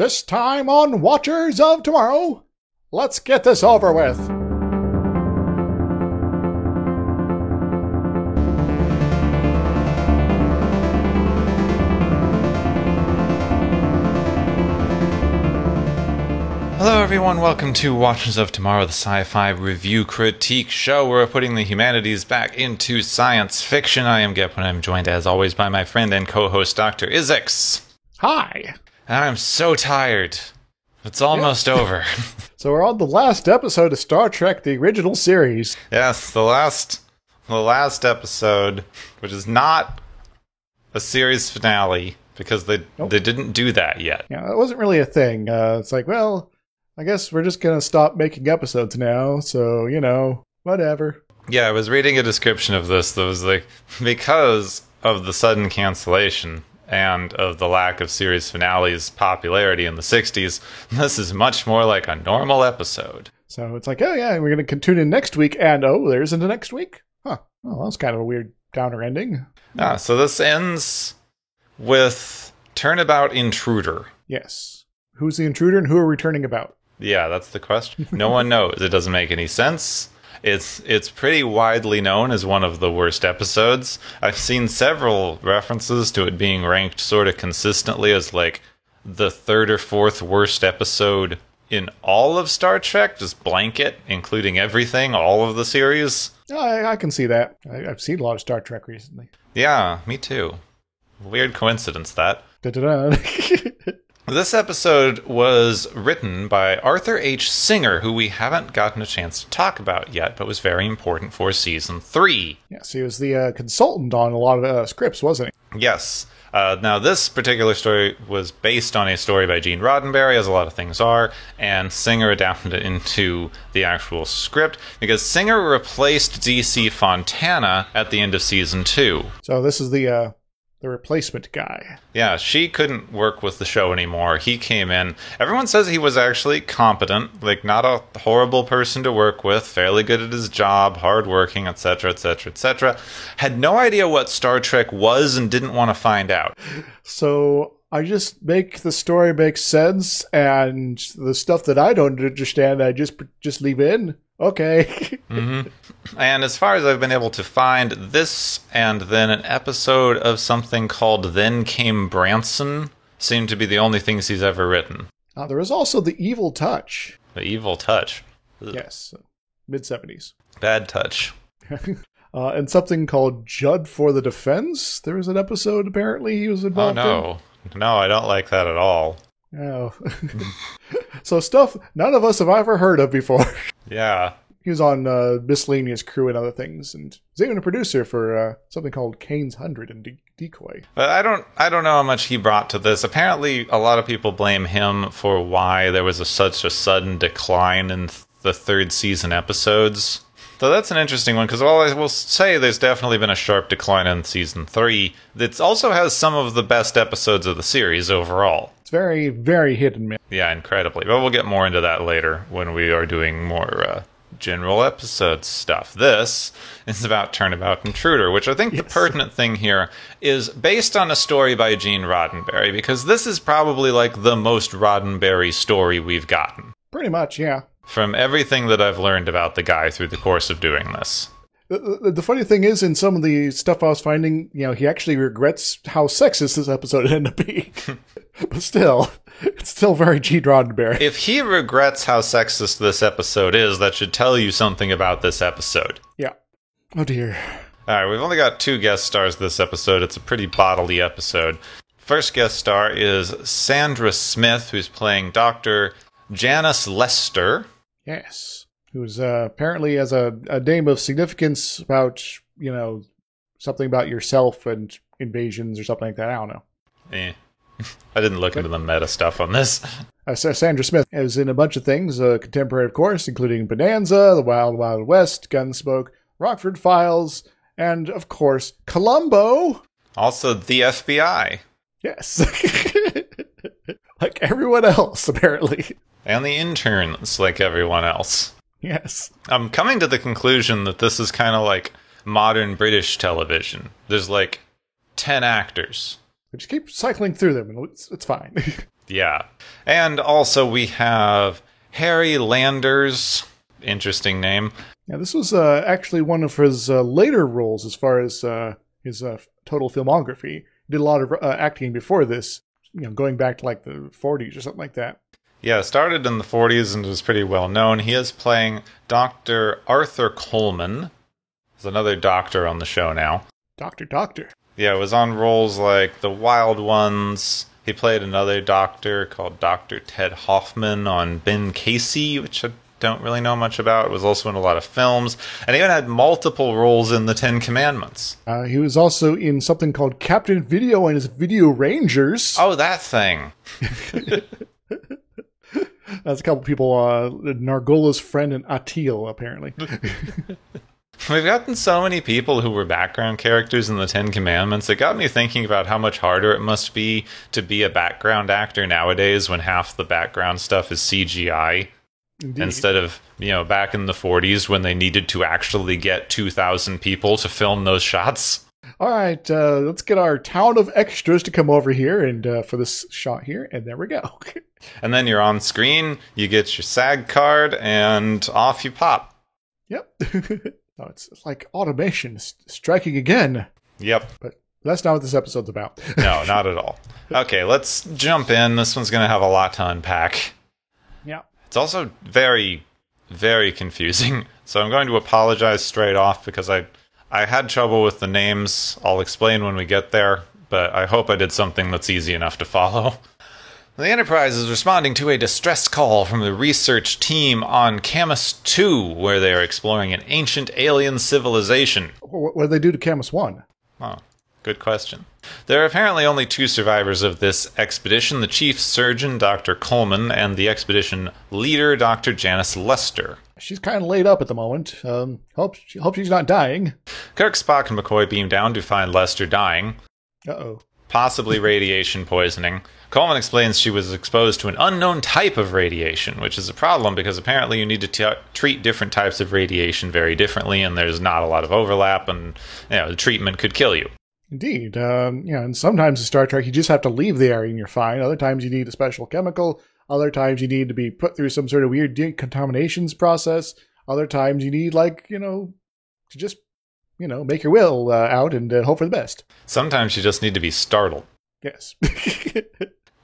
This time on Watchers of Tomorrow, let's get this over with. Hello everyone, welcome to Watchers of Tomorrow, the sci-fi review critique show where we're putting the humanities back into science fiction. I am Gep, and I'm joined as always by my friend and co-host Dr. Izix. Hi. I'm so tired. It's almost over. So we're on the last episode of Star Trek, the original series. Yes, the last episode, which is not a series finale, because they didn't do that yet. Yeah, that wasn't really a thing. It's like, well, I guess we're just going to stop making episodes now, so, whatever. Yeah, I was reading a description of this that was like, because of the sudden cancellation and of the lack of series finales popularity in the 60s, this is much more like a normal episode. So it's like, oh yeah, we're going to tune in next week, and there isn't a next week? Huh. Well, that's kind of a weird downer ending. So this ends with Turnabout Intruder. Yes. Who's the intruder and who are we turning about? Yeah, that's the question. No one knows. It doesn't make any sense. It's pretty widely known as one of the worst episodes. I've seen several references to it being ranked sort of consistently as like the third or fourth worst episode in all of Star Trek, just blanket, including everything, all of the series. I can see that. I've seen a lot of Star Trek recently. Yeah, me too. Weird coincidence, that. Da-da-da. This episode was written by Arthur H. Singer, who we haven't gotten a chance to talk about yet, but was very important for Season 3. Yes, he was the consultant on a lot of scripts, wasn't he? Yes. Now, this particular story was based on a story by Gene Roddenberry, as a lot of things are, and Singer adapted it into the actual script, because Singer replaced D.C. Fontana at the end of Season 2. So this is the replacement guy. Yeah, she couldn't work with the show anymore. He came in. Everyone says he was actually competent, like not a horrible person to work with, fairly good at his job, hardworking, etc., etc., etc. Had no idea what Star Trek was and didn't want to find out. So I just make the story make sense, and the stuff that I don't understand, I just leave in. Okay. Mm-hmm. And as far as I've been able to find, this and then an episode of something called Then Came Branson seem to be the only things he's ever written. There was also The Evil Touch. The Evil Touch. Ugh. Yes, mid-70s. Bad touch. And something called Judd for the Defense. There was an episode, apparently, he was involved in. Oh, no. No, I don't like that at all. Oh. So stuff none of us have ever heard of before. Yeah. He was on Miscellaneous Crew and other things, and he's even a producer for something called Kane's 100 and Decoy. But I don't know how much he brought to this. Apparently, a lot of people blame him for why there was such a sudden decline in the third season episodes. So that's an interesting one, because while I will say there's definitely been a sharp decline in Season 3, it also has some of the best episodes of the series overall. It's very, very hit and miss. Yeah, incredibly. But we'll get more into that later when we are doing more general episode stuff. This is about Turnabout Intruder, which I think the pertinent thing here is based on a story by Gene Roddenberry, because this is probably like the most Roddenberry story we've gotten. Pretty much, yeah. From everything that I've learned about the guy through the course of doing this. The funny thing is, in some of the stuff I was finding, he actually regrets how sexist this episode ended up being. But still, it's still very Gene Roddenberry. If he regrets how sexist this episode is, that should tell you something about this episode. Yeah. Oh dear. Alright, we've only got 2 guest stars this episode. It's a pretty bodily episode. First guest star is Sandra Smith, who's playing Dr. Janice Lester. Yes. Who's apparently has a name of significance about, something about yourself and invasions or something like that. I don't know. I didn't look into the meta stuff on this. Sandra Smith is in a bunch of things, contemporary, of course, including Bonanza, The Wild Wild West, Gunsmoke, Rockford Files, and, of course, Columbo. Also, the FBI. Yes. Like everyone else, apparently. And the interns, like everyone else. Yes. I'm coming to the conclusion that this is kind of like modern British television. There's like 10 actors. We just keep cycling through them, and it's fine. Yeah. And also we have Harry Landers. Interesting name. Yeah, this was actually one of his later roles as far as his total filmography. He did a lot of acting before this, going back to like the 40s or something like that. Yeah, started in the 40s and was pretty well known. He is playing Dr. Arthur Coleman. There's another doctor on the show now. Doctor. Yeah, was on roles like The Wild Ones. He played another doctor called Dr. Ted Hoffman on Ben Casey, which I don't really know much about. It was also in a lot of films. And he even had multiple roles in The Ten Commandments. He was also in something called Captain Video and his Video Rangers. Oh, that thing. That's a couple people, Nargola's friend and Atil, apparently. We've gotten so many people who were background characters in the Ten Commandments. It got me thinking about how much harder it must be to be a background actor nowadays when half the background stuff is CGI. Indeed. Instead of, back in the 40s when they needed to actually get 2,000 people to film those shots. All right, let's get our town of extras to come over here and for this shot here, and there we go. And then you're on screen, you get your SAG card, and off you pop. Yep. Oh, it's like automation striking again. Yep. But that's not what this episode's about. No, not at all. Okay, let's jump in. This one's going to have a lot to unpack. Yeah. It's also very, very confusing. So I'm going to apologize straight off because I had trouble with the names. I'll explain when we get there, but I hope I did something that's easy enough to follow. The Enterprise is responding to a distress call from the research team on Camus 2, where they are exploring an ancient alien civilization. What did they do to Camus 1? Oh, good question. There are apparently only 2 survivors of this expedition, the chief surgeon, Dr. Coleman, and the expedition leader, Dr. Janice Lester. She's kind of laid up at the moment. Hope she's not dying. Kirk, Spock, and McCoy beam down to find Lester dying. Uh-oh. Possibly radiation poisoning. Coleman explains she was exposed to an unknown type of radiation, which is a problem because apparently you need to treat different types of radiation very differently, and there's not a lot of overlap, and the treatment could kill you. Indeed. And sometimes in Star Trek you just have to leave the area and you're fine. Other times you need a special chemical. Other times you need to be put through some sort of weird decontaminations process. Other times you need, to just, make your will out and hope for the best. Sometimes you just need to be startled. Yes.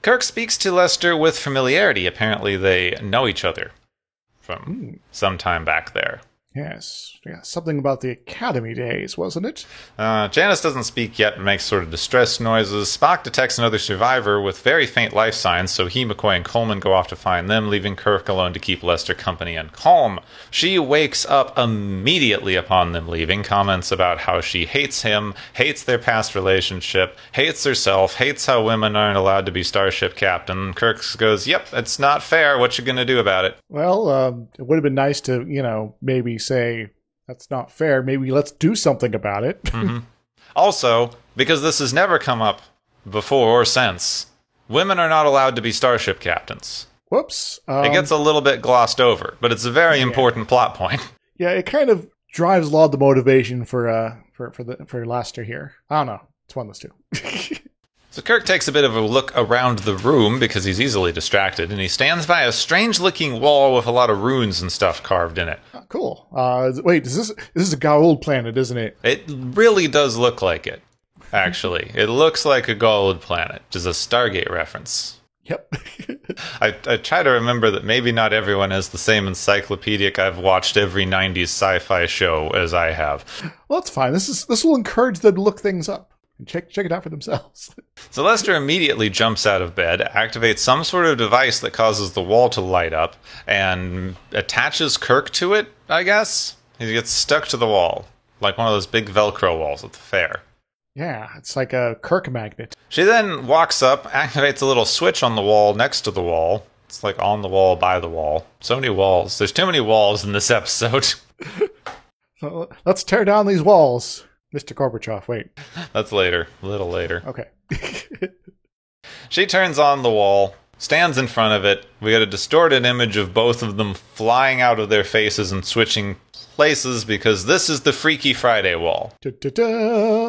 Kirk speaks to Lester with familiarity. Apparently they know each other from some time back there. Yes. Yeah, something about the Academy days, wasn't it? Janice doesn't speak yet and makes sort of distress noises. Spock detects another survivor with very faint life signs, so he, McCoy, and Coleman go off to find them, leaving Kirk alone to keep Lester company and calm. She wakes up immediately upon them leaving, comments about how she hates him, hates their past relationship, hates herself, hates how women aren't allowed to be starship captain. Kirk goes, yep, it's not fair. What you gonna do about it? Well, it would have been nice to, maybe say, that's not fair. Maybe let's do something about it. Mm-hmm. Also, because this has never come up before or since, women are not allowed to be starship captains. Whoops. It gets a little bit glossed over, but it's a very important plot point. Yeah, it kind of drives a lot of the motivation for Lester here. I don't know. It's one of those two. So Kirk takes a bit of a look around the room because he's easily distracted, and he stands by a strange-looking wall with a lot of runes and stuff carved in it. Oh, cool. Wait, this is a Goa'uld planet, isn't it? It really does look like it, actually. It looks like a Goa'uld planet, which is a Stargate reference. Yep. I try to remember that maybe not everyone has the same encyclopedic I've watched every 90s sci-fi show as I have. Well, that's fine. This will encourage them to look things up and check it out for themselves. So Lester immediately jumps out of bed, activates some sort of device that causes the wall to light up, and attaches Kirk to it, I guess? He gets stuck to the wall, like one of those big Velcro walls at the fair. Yeah, it's like a Kirk magnet. She then walks up, activates a little switch on the wall next to the wall. It's like on the wall, by the wall. So many walls. There's too many walls in this episode. So let's tear down these walls. Mr. Gorbachev, wait. That's later. A little later. Okay. She turns on the wall, stands in front of it. We get a distorted image of both of them flying out of their faces and switching places because this is the Freaky Friday wall.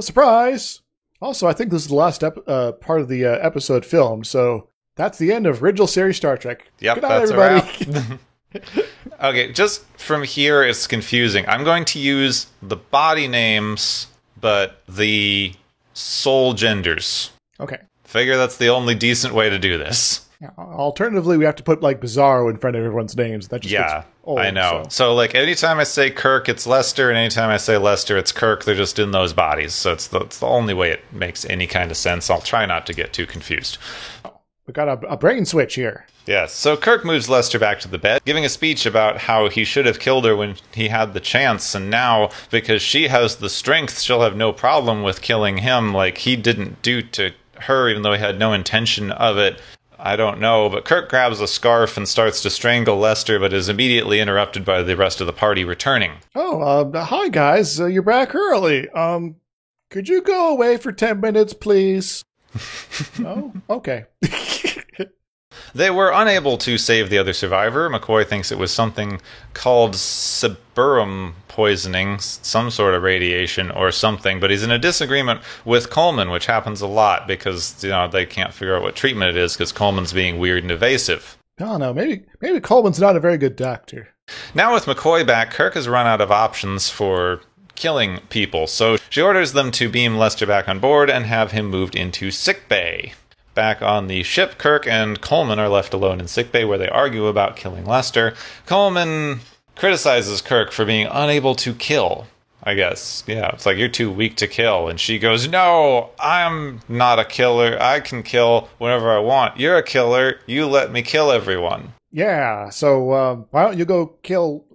Surprise! Also, I think this is the last part of the episode filmed, so that's the end of original series Star Trek. Yep, Good night, that's everybody. a wrap. Okay, just from here, it's confusing. I'm going to use the body names, but the soul genders. Okay. Figure that's the only decent way to do this. Yeah, alternatively, we have to put like Bizarro in front of everyone's names. That just gets old, I know. So, like, anytime I say Kirk, it's Lester, and anytime I say Lester, it's Kirk. They're just in those bodies. So it's the only way it makes any kind of sense. I'll try not to get too confused. We got a brain switch here. Yes. So Kirk moves Lester back to the bed, giving a speech about how he should have killed her when he had the chance, and now, because she has the strength, she'll have no problem with killing him like he didn't do to her, even though he had no intention of it. I don't know, but Kirk grabs a scarf and starts to strangle Lester, but is immediately interrupted by the rest of the party returning. Oh, hi guys, you're back early. Could you go away for 10 minutes, please? Oh, okay. They were unable to save the other survivor. McCoy thinks it was something called Siburum poisoning, some sort of radiation or something, but he's in a disagreement with Coleman, which happens a lot because, they can't figure out what treatment it is because Coleman's being weird and evasive. Oh, no, maybe Coleman's not a very good doctor. Now with McCoy back, Kirk has run out of options for killing people, so she orders them to beam Lester back on board and have him moved into sickbay. Back on the ship, Kirk and Coleman are left alone in sickbay where they argue about killing Lester. Coleman criticizes Kirk for being unable to kill, I guess. Yeah, it's like, you're too weak to kill. And she goes, no, I'm not a killer. I can kill whenever I want. You're a killer. You let me kill everyone. Yeah, so why don't you go kill,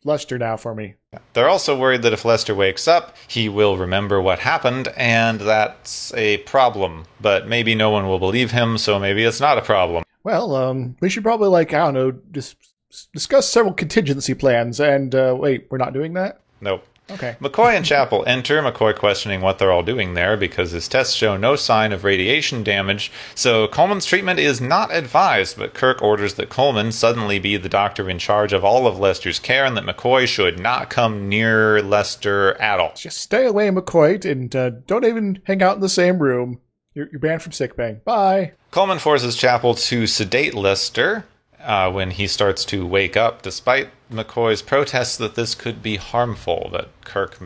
Lester now for me? They're also worried that if Lester wakes up, he will remember what happened, and that's a problem. But maybe no one will believe him, so maybe it's not a problem. Well, we should probably, discuss several contingency plans, and, wait, we're not doing that? Nope. Okay. McCoy and Chapel enter, McCoy questioning what they're all doing there because his tests show no sign of radiation damage, so Coleman's treatment is not advised, but Kirk orders that Coleman suddenly be the doctor in charge of all of Lester's care and that McCoy should not come near Lester at all. Just stay away, McCoy, and don't even hang out in the same room. You're banned from sickbay. Bye. Coleman forces Chapel to sedate Lester when he starts to wake up, despite McCoy's protests that this could be harmful, but Kirk,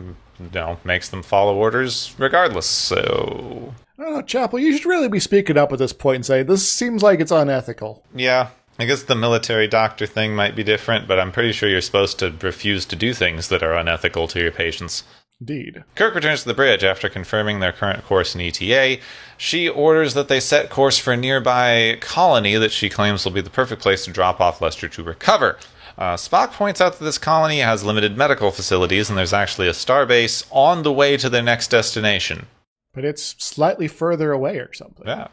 makes them follow orders regardless, so... I don't know, Chapel, you should really be speaking up at this point and say, this seems like it's unethical. Yeah, I guess the military doctor thing might be different, but I'm pretty sure you're supposed to refuse to do things that are unethical to your patients. Indeed. Kirk returns to the bridge after confirming their current course in ETA. She orders that they set course for a nearby colony that she claims will be the perfect place to drop off Lester to recover. Spock points out that this colony has limited medical facilities, and there's actually a starbase on the way to their next destination. But it's slightly further away or something. Yeah.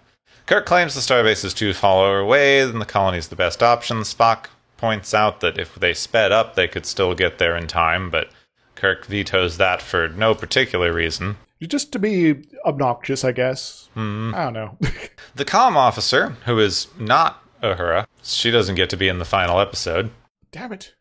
Kirk claims the starbase is too far away, and the colony's the best option. Spock points out that if they sped up, they could still get there in time, but Kirk vetoes that for no particular reason. Just to be obnoxious, I guess. Mm-hmm. I don't know. The comm officer, who is not Uhura, she doesn't get to be in the final episode. Damn it.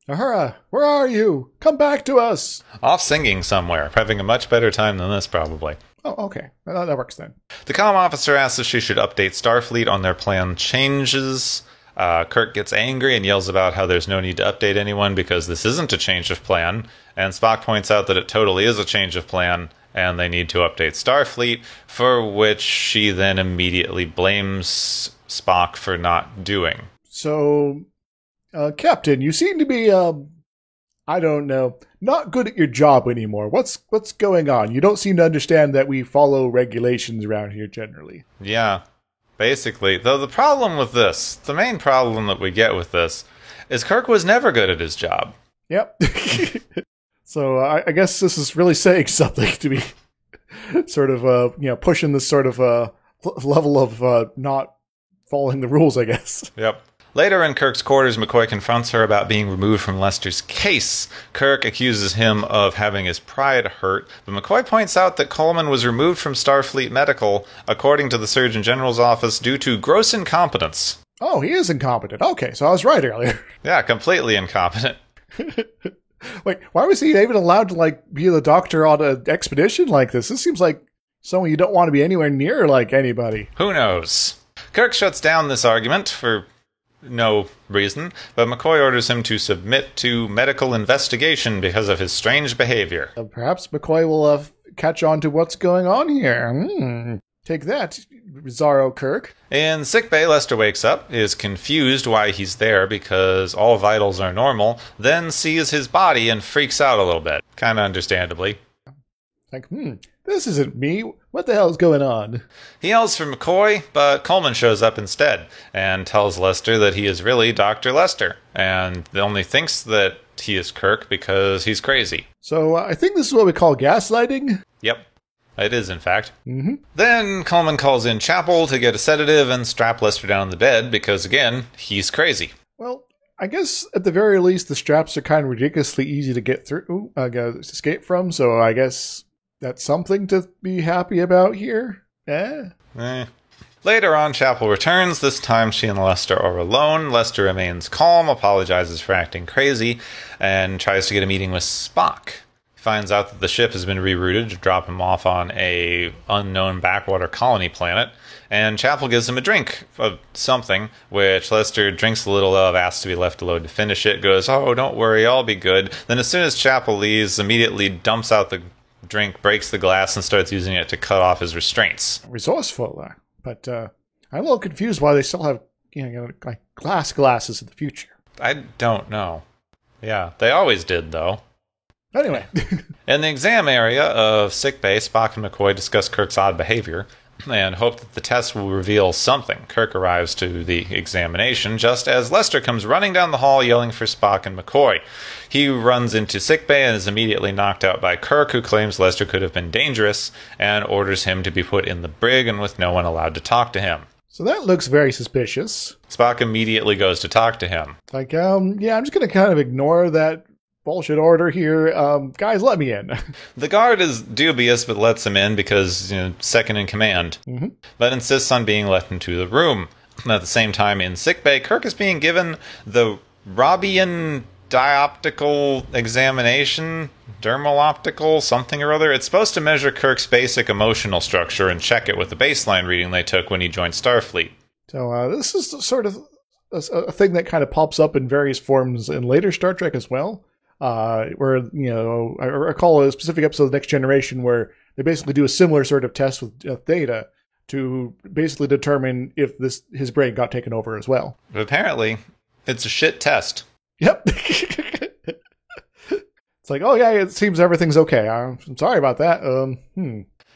Uhura, where are you? Come back to us! Off singing somewhere, having a much better time than this, probably. Oh, okay. That works then. The comm officer asks if she should update Starfleet on their plan changes. Kirk gets angry and yells about how there's no need to update anyone because this isn't a change of plan, and Spock points out that it totally is a change of plan, and they need to update Starfleet, for which she then immediately blames Spock for not doing. So, Captain, you seem to be, I don't know, not good at your job anymore. What's going on? You don't seem to understand that we follow regulations around here generally. Yeah. Basically, though the problem with this, the main problem that we get with this, is Kirk was never good at his job. Yep. So I guess this is really saying something to be sort of, pushing this sort of level of not following the rules, I guess. Yep. Later in Kirk's quarters, McCoy confronts her about being removed from Lester's case. Kirk accuses him of having his pride hurt, but McCoy points out that Coleman was removed from Starfleet Medical, according to the Surgeon General's office, due to gross incompetence. Oh, he is incompetent. Okay, so I was right earlier. Yeah, completely incompetent. Wait, why was he even allowed to, be the doctor on an expedition like this? This seems like someone you don't want to be anywhere near, anybody. Who knows? Kirk shuts down this argument for no reason, but McCoy orders him to submit to medical investigation because of his strange behavior. Perhaps McCoy will catch on to what's going on here. Take that, Bizarro Kirk. In sickbay, Lester wakes up, is confused why he's there because all vitals are normal, then sees his body and freaks out a little bit. Kinda understandably. Like, this isn't me. What the hell is going on? He yells for McCoy, but Coleman shows up instead and tells Lester that he is really Dr. Lester, and only thinks that he is Kirk because he's crazy. So I think this is what we call gaslighting. Yep. It is, in fact. Then Coleman calls in Chapel to get a sedative and strap Lester down on the bed because, again, he's crazy. Well, I guess at the very least, the straps are kind of ridiculously easy to get through, escape from, so I guess that's something to be happy about here. Later on, Chapel returns. This time she and Lester are alone. Lester remains calm, apologizes for acting crazy, and tries to get a meeting with Spock. Finds out that the ship has been rerouted to drop him off on a unknown backwater colony planet, and Chapel gives him a drink of something, which Lester drinks a little of, asks to be left alone to finish it, goes, "Oh, don't worry, I'll be good." Then as soon as Chapel leaves, immediately dumps out the drink, breaks the glass, and starts using it to cut off his restraints. Resourceful, but I'm a little confused why they still have like glasses in the future. I don't know. Yeah, they always did, though. Anyway. In the exam area of sickbay, Spock and McCoy discuss Kirk's odd behavior and hope that the test will reveal something. Kirk arrives to the examination just as Lester comes running down the hall yelling for Spock and McCoy. He runs into sickbay and is immediately knocked out by Kirk, who claims Lester could have been dangerous and orders him to be put in the brig and with no one allowed to talk to him. So that looks very suspicious. Spock immediately goes to talk to him. Like, I'm just going to kind of ignore that bullshit order here. Guys, let me in. The guard is dubious, but lets him in because, second in command, but insists on being let into the room. At the same time, in sickbay, Kirk is being given the Robian dioptical examination, dermal optical, something or other. It's supposed to measure Kirk's basic emotional structure and check it with the baseline reading they took when he joined Starfleet. So this is sort of a thing that kind of pops up in various forms in later Star Trek as well. Where, I recall a specific episode of Next Generation where they basically do a similar sort of test with Theta to basically determine if his brain got taken over as well. But apparently, it's a shit test. Yep. It's like, oh yeah, it seems everything's okay. I'm sorry about that.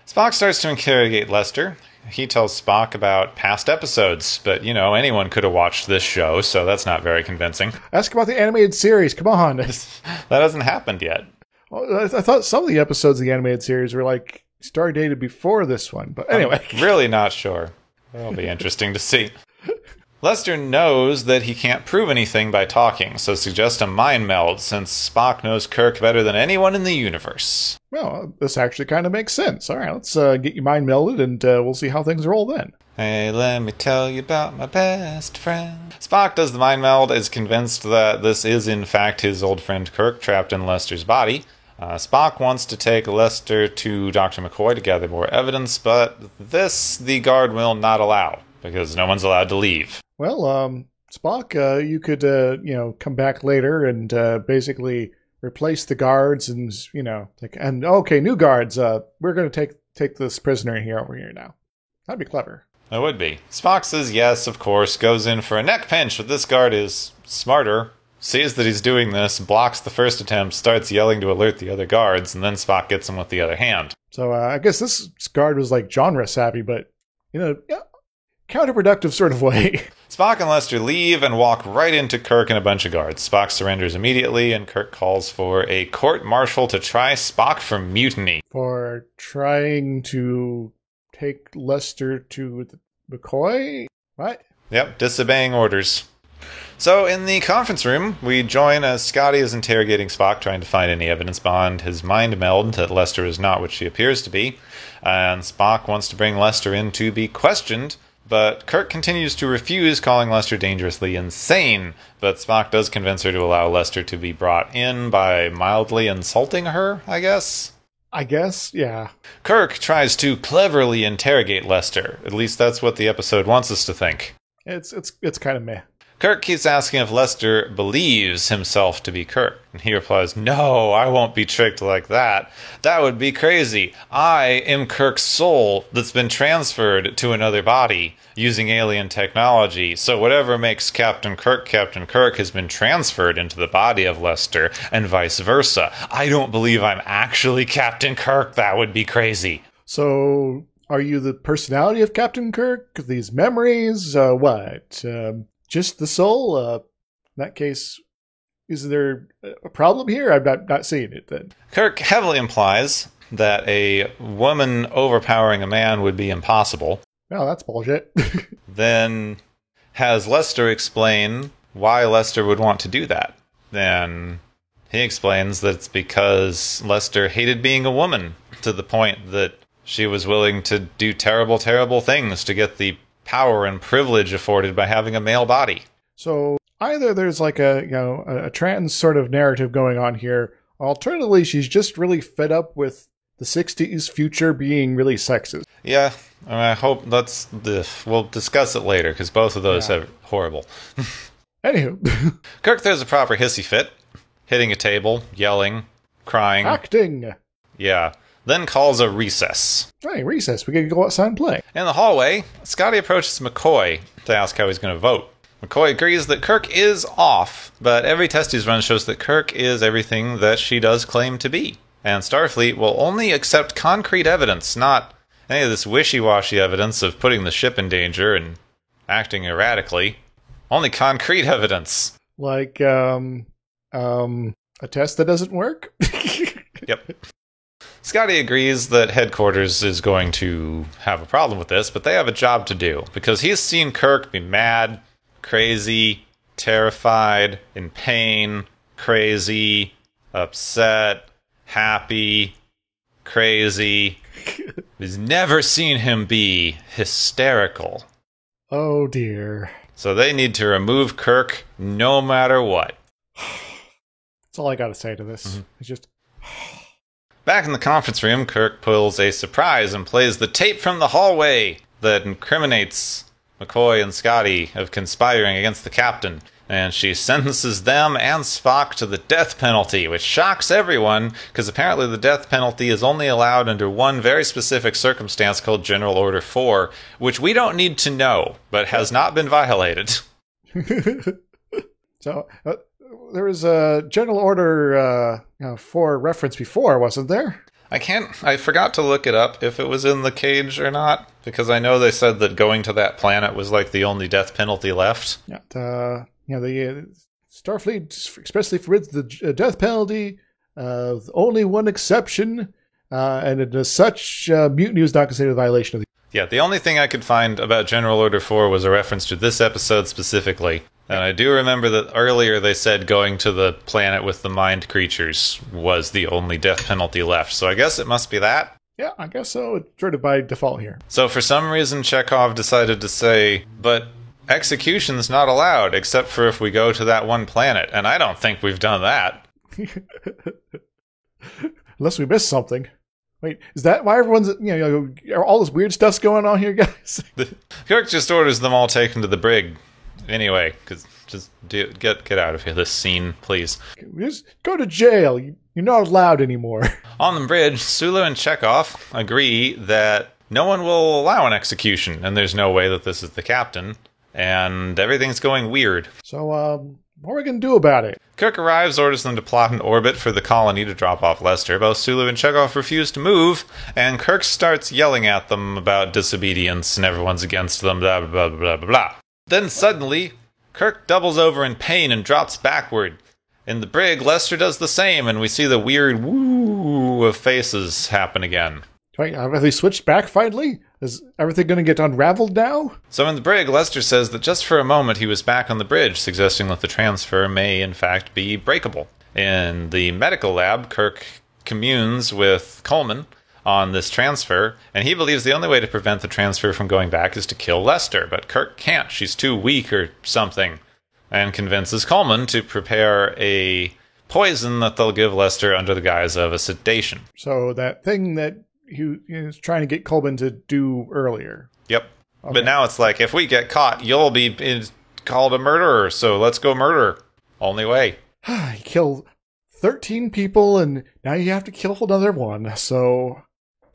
Spock starts to interrogate Lester. He tells Spock about past episodes, but, anyone could have watched this show, so that's not very convincing. Ask about the animated series, come on. That hasn't happened yet. Well, I thought some of the episodes of the animated series were, star dated before this one, but anyway. I'm really not sure. That'll be interesting to see. Lester knows that he can't prove anything by talking, so suggests a mind meld, since Spock knows Kirk better than anyone in the universe. Well, this actually kind of makes sense. All right, let's get you mind melded, and we'll see how things roll then. Hey, let me tell you about my best friend. Spock does the mind meld, is convinced that this is in fact his old friend Kirk trapped in Lester's body. Spock wants to take Lester to Dr. McCoy to gather more evidence, but this the guard will not allow, because no one's allowed to leave. Well, Spock, you could, come back later and basically replace the guards and, okay, new guards, we're going to take this prisoner over here now. That'd be clever. It would be. Spock says yes, of course, goes in for a neck pinch, but this guard is smarter, sees that he's doing this, blocks the first attempt, starts yelling to alert the other guards, and then Spock gets him with the other hand. So I guess this guard was genre savvy, but, counterproductive sort of way. Spock and Lester leave and walk right into Kirk and a bunch of guards. Spock surrenders immediately, and Kirk calls for a court-martial to try Spock for mutiny. For trying to take Lester to McCoy? What? Yep, disobeying orders. So, in the conference room, we join as Scotty is interrogating Spock, trying to find any evidence behind his mind meld that Lester is not what she appears to be. And Spock wants to bring Lester in to be questioned, but Kirk continues to refuse, calling Lester dangerously insane. But Spock does convince her to allow Lester to be brought in by mildly insulting her, I guess. I guess, yeah. Kirk tries to cleverly interrogate Lester. At least that's what the episode wants us to think. It's kind of meh. Kirk keeps asking if Lester believes himself to be Kirk, and he replies, "No, I won't be tricked like that. That would be crazy. I am Kirk's soul that's been transferred to another body using alien technology, so whatever makes Captain Kirk has been transferred into the body of Lester, and vice versa. I don't believe I'm actually Captain Kirk. That would be crazy." So, are you the personality of Captain Kirk? These memories? What? Just the soul? In that case, is there a problem here? I'm not seeing it then. Kirk heavily implies that a woman overpowering a man would be impossible. Well, that's bullshit. Then has Lester explain why Lester would want to do that. Then he explains that it's because Lester hated being a woman to the point that she was willing to do terrible, terrible things to get the power and privilege afforded by having a male body. So either there's like a trans sort of narrative going on here. Alternatively, she's just really fed up with the 60s future being really sexist. Yeah, I hope we'll discuss it later, because both of those are horrible. Anywho. Kirk throws a proper hissy fit, hitting a table, yelling, crying. Acting! Yeah. Then calls a recess. Hey, recess. We can go outside and play. In the hallway, Scotty approaches McCoy to ask how he's going to vote. McCoy agrees that Kirk is off, but every test he's run shows that Kirk is everything that she does claim to be. And Starfleet will only accept concrete evidence, not any of this wishy-washy evidence of putting the ship in danger and acting erratically. Only concrete evidence. Like, a test that doesn't work? Yep. Scotty agrees that headquarters is going to have a problem with this, but they have a job to do, because he's seen Kirk be mad, crazy, terrified, in pain, crazy, upset, happy, crazy. He's never seen him be hysterical. Oh dear. So they need to remove Kirk no matter what. That's all I gotta say to this. It's just... Back in the conference room, Kirk pulls a surprise and plays the tape from the hallway that incriminates McCoy and Scotty of conspiring against the captain. And she sentences them and Spock to the death penalty, which shocks everyone, because apparently the death penalty is only allowed under one very specific circumstance called General Order 4, which we don't need to know, but has not been violated. So... there was a General Order 4 reference before, wasn't there? I forgot to look it up if it was in the cage or not, because I know they said that going to that planet was like the only death penalty left. Yeah, the Starfleet expressly forbids the death penalty. Only one exception, and as such, mutiny was not considered a violation of the... Yeah, the only thing I could find about General Order 4 was a reference to this episode specifically. And I do remember that earlier they said going to the planet with the mind creatures was the only death penalty left. So I guess it must be that. Yeah, I guess so. It's sort of by default here. So for some reason, Chekhov decided to say, but execution's not allowed except for if we go to that one planet. And I don't think we've done that. Unless we missed something. Wait, is that why everyone's, all this weird stuff's going on here, guys? Kirk just orders them all taken to the brig. Anyway, because just get out of here, this scene, please. Just go to jail. You're not allowed anymore. On the bridge, Sulu and Chekhov agree that no one will allow an execution, and there's no way that this is the captain, and everything's going weird. So, what are we going to do about it? Kirk arrives, orders them to plot an orbit for the colony to drop off Lester. Both Sulu and Chekhov refuse to move, and Kirk starts yelling at them about disobedience, and everyone's against them, blah, blah, blah, blah, blah, blah. Then suddenly, Kirk doubles over in pain and drops backward. In the brig, Lester does the same, and we see the weird woo of faces happen again. Wait, have they switched back finally? Is everything going to get unraveled now? So in the brig, Lester says that just for a moment he was back on the bridge, suggesting that the transfer may in fact be breakable. In the medical lab, Kirk communes with Coleman on this transfer, and he believes the only way to prevent the transfer from going back is to kill Lester, but Kirk can't. She's too weak or something, and convinces Coleman to prepare a poison that they'll give Lester under the guise of a sedation. So that thing that he was trying to get Coleman to do earlier. Yep. Okay. But now it's like, if we get caught, you'll be called a murderer, so let's go murder. Only way. He killed 13 people, and now you have to kill another one, so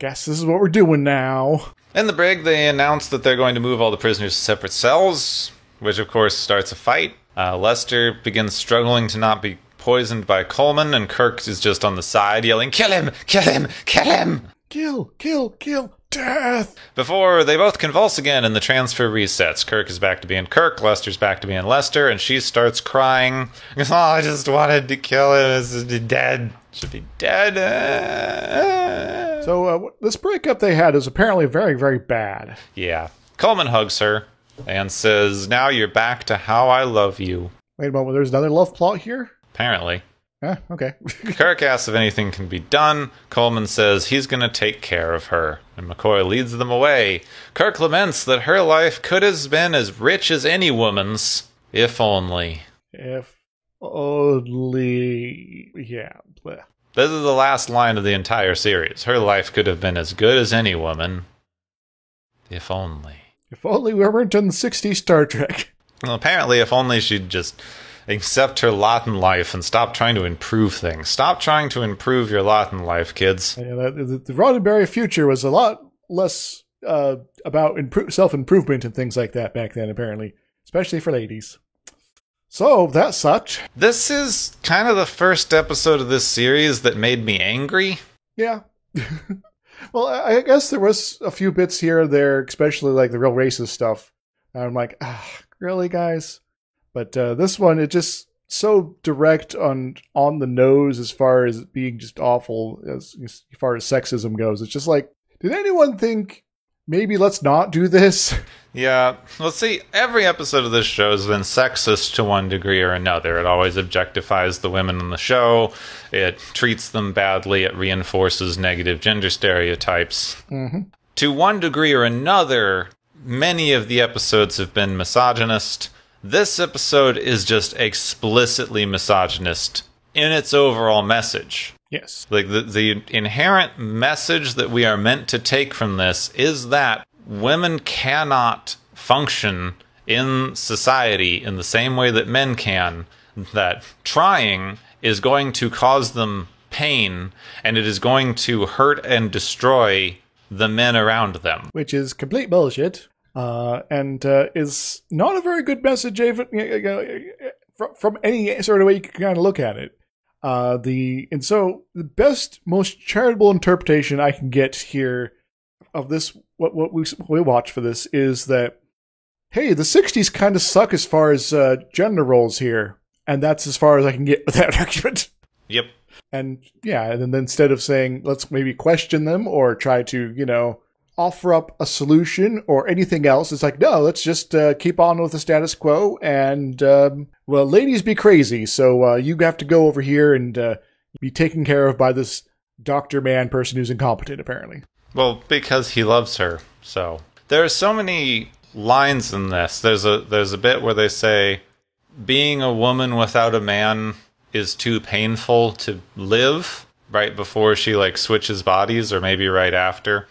guess this is what we're doing now. In the brig, they announce that they're going to move all the prisoners to separate cells, which of course starts a fight. Lester begins struggling to not be poisoned by Coleman, and Kirk is just on the side yelling, "Kill him! Kill him! Kill him!" Kill, kill, kill, death! Before they both convulse again and the transfer resets. Kirk is back to being Kirk, Lester's back to being Lester, and she starts crying. "Oh, I just wanted to kill him. He's dead. Should be dead." So this breakup they had is apparently very, very bad. Yeah. Coleman hugs her and says, "Now you're back to how I love you." Wait a moment, there's another love plot here? Apparently. Okay. Kirk asks if anything can be done. Coleman says he's going to take care of her, and McCoy leads them away. Kirk laments that her life could have been as rich as any woman's, if only. If only... Yeah. Bleh. This is the last line of the entire series. Her life could have been as good as any woman, if only. If only we weren't in the 60s Star Trek. Well, apparently, if only she'd just accept her lot in life and stop trying to improve things. Stop trying to improve your lot in life, kids. Yeah, the Roddenberry future was a lot less about self-improvement and things like that back then, apparently. Especially for ladies. So, that sucked. This is kind of the first episode of this series that made me angry. Yeah. Well, I guess there was a few bits here and there, especially like the real racist stuff. I'm like, really, guys? But this one, it just so direct on the nose as far as being just awful as far as sexism goes. It's just like, did anyone think maybe let's not do this? Yeah, well, see, every episode of this show has been sexist to one degree or another. It always objectifies the women in the show. It treats them badly. It reinforces negative gender stereotypes. Mm-hmm. To one degree or another, many of the episodes have been misogynist. This episode is just explicitly misogynist in its overall message. Yes. Like, the inherent message that we are meant to take from this is that women cannot function in society in the same way that men can, that trying is going to cause them pain, and it is going to hurt and destroy the men around them. Which is complete bullshit, and is not a very good message from any sort of way you can kind of look at it. So the best, most charitable interpretation I can get here of this, what we watch for this, is that, hey, the 60s kind of suck as far as gender roles here, and that's as far as I can get with that argument. Yep. And yeah, and then instead of saying let's maybe question them or try to, offer up a solution or anything else, it's like, no, let's just keep on with the status quo, and well, ladies be crazy, so you have to go over here and be taken care of by this doctor man person who's incompetent, apparently. Well, because he loves her. So there are so many lines in this. There's a bit where they say, being a woman without a man is too painful to live, right before she switches bodies, or maybe right after.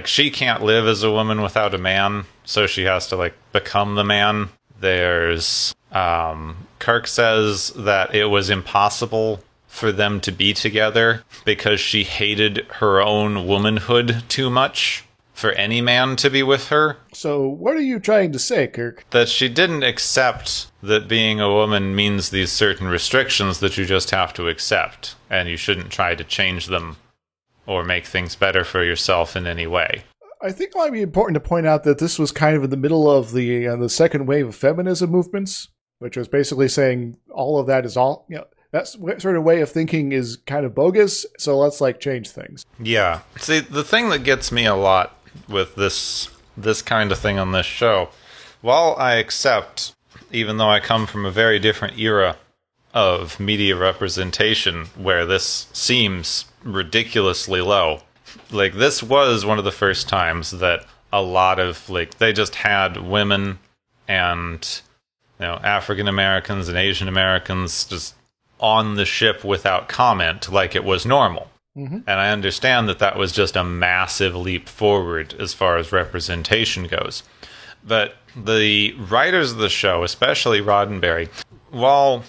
She can't live as a woman without a man, so she has to become the man. There's Kirk says that it was impossible for them to be together because she hated her own womanhood too much for any man to be with her. So what are you trying to say, Kirk? That she didn't accept that being a woman means these certain restrictions that you just have to accept, and you shouldn't try to change them or make things better for yourself in any way. I think it might be important to point out that this was kind of in the middle of the second wave of feminism movements, which was basically saying all of that is all, that sort of way of thinking is kind of bogus, so let's change things. Yeah. See, the thing that gets me a lot with this kind of thing on this show, while I accept, even though I come from a very different era of media representation where this seems ridiculously low, this was one of the first times that a lot of they just had women and African Americans and Asian Americans just on the ship without comment like it was normal. Mm-hmm. And I understand that that was just a massive leap forward as far as representation goes. But the writers of the show, especially Roddenberry, while,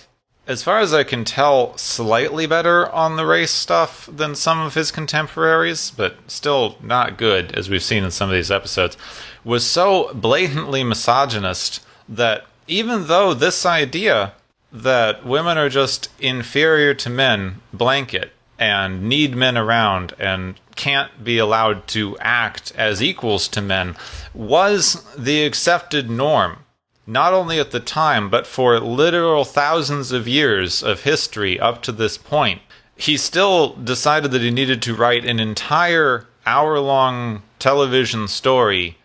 as far as I can tell, slightly better on the race stuff than some of his contemporaries, but still not good, as we've seen in some of these episodes, was so blatantly misogynist that even though this idea that women are just inferior to men blanket and need men around and can't be allowed to act as equals to men was the accepted norm, not only at the time, but for literal thousands of years of history up to this point, he still decided that he needed to write an entire hour-long television story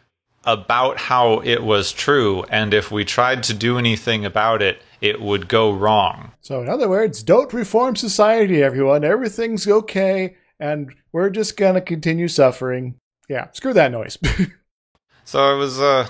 about how it was true, and if we tried to do anything about it, it would go wrong. So in other words, don't reform society, everyone. Everything's okay, and we're just gonna continue suffering. Yeah, screw that noise. So it was, I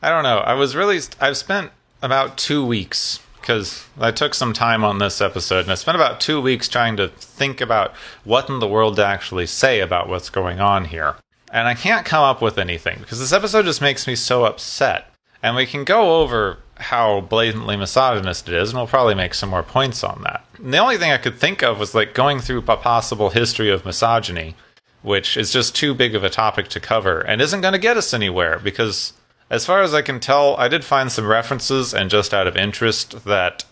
don't know. I've spent about 2 weeks, because I took some time on this episode, and I spent about 2 weeks trying to think about what in the world to actually say about what's going on here. And I can't come up with anything, because this episode just makes me so upset. And we can go over how blatantly misogynist it is, and we'll probably make some more points on that. And the only thing I could think of was like going through a possible history of misogyny, which is just too big of a topic to cover, and isn't going to get us anywhere, because as far as I can tell, I did find some references, and just out of interest, that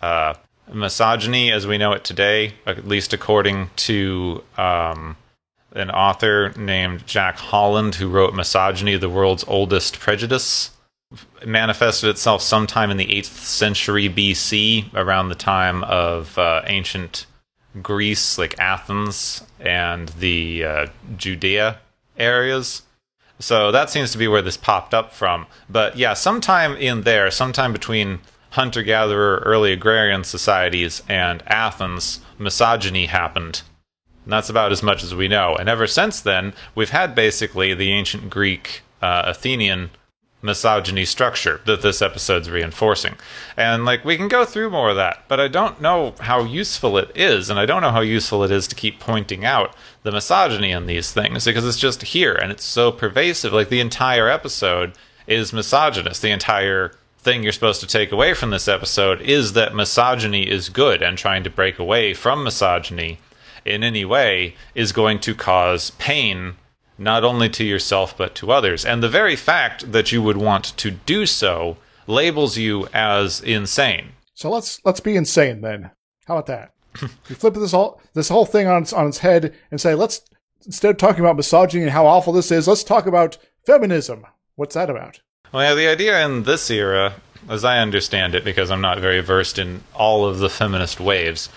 misogyny as we know it today, at least according to an author named Jack Holland, who wrote Misogyny, the World's Oldest Prejudice, manifested itself sometime in the 8th century BC, around the time of ancient Greece, like Athens and the Judea areas. So that seems to be where this popped up from. But yeah, sometime in there, sometime between hunter-gatherer, early agrarian societies, and Athens, misogyny happened. And that's about as much as we know. And ever since then, we've had basically the ancient Greek, Athenian misogyny structure that this episode's reinforcing. And like, we can go through more of that, but I don't know how useful it is, and I don't know how useful it is to keep pointing out the misogyny in these things, because it's just here, and it's so pervasive. Like, the entire episode is misogynist. The entire thing you're supposed to take away from this episode is that misogyny is good, and trying to break away from misogyny in any way is going to cause pain, not only to yourself but to others. And the very fact that you would want to do so labels you as insane. So let's be insane then. How about that? We flip this whole thing on its head and say, let's, instead of talking about misogyny and how awful this is, let's talk about feminism. What's that about? Well, yeah, the idea in this era, as I understand it, because I'm not very versed in all of the feminist waves,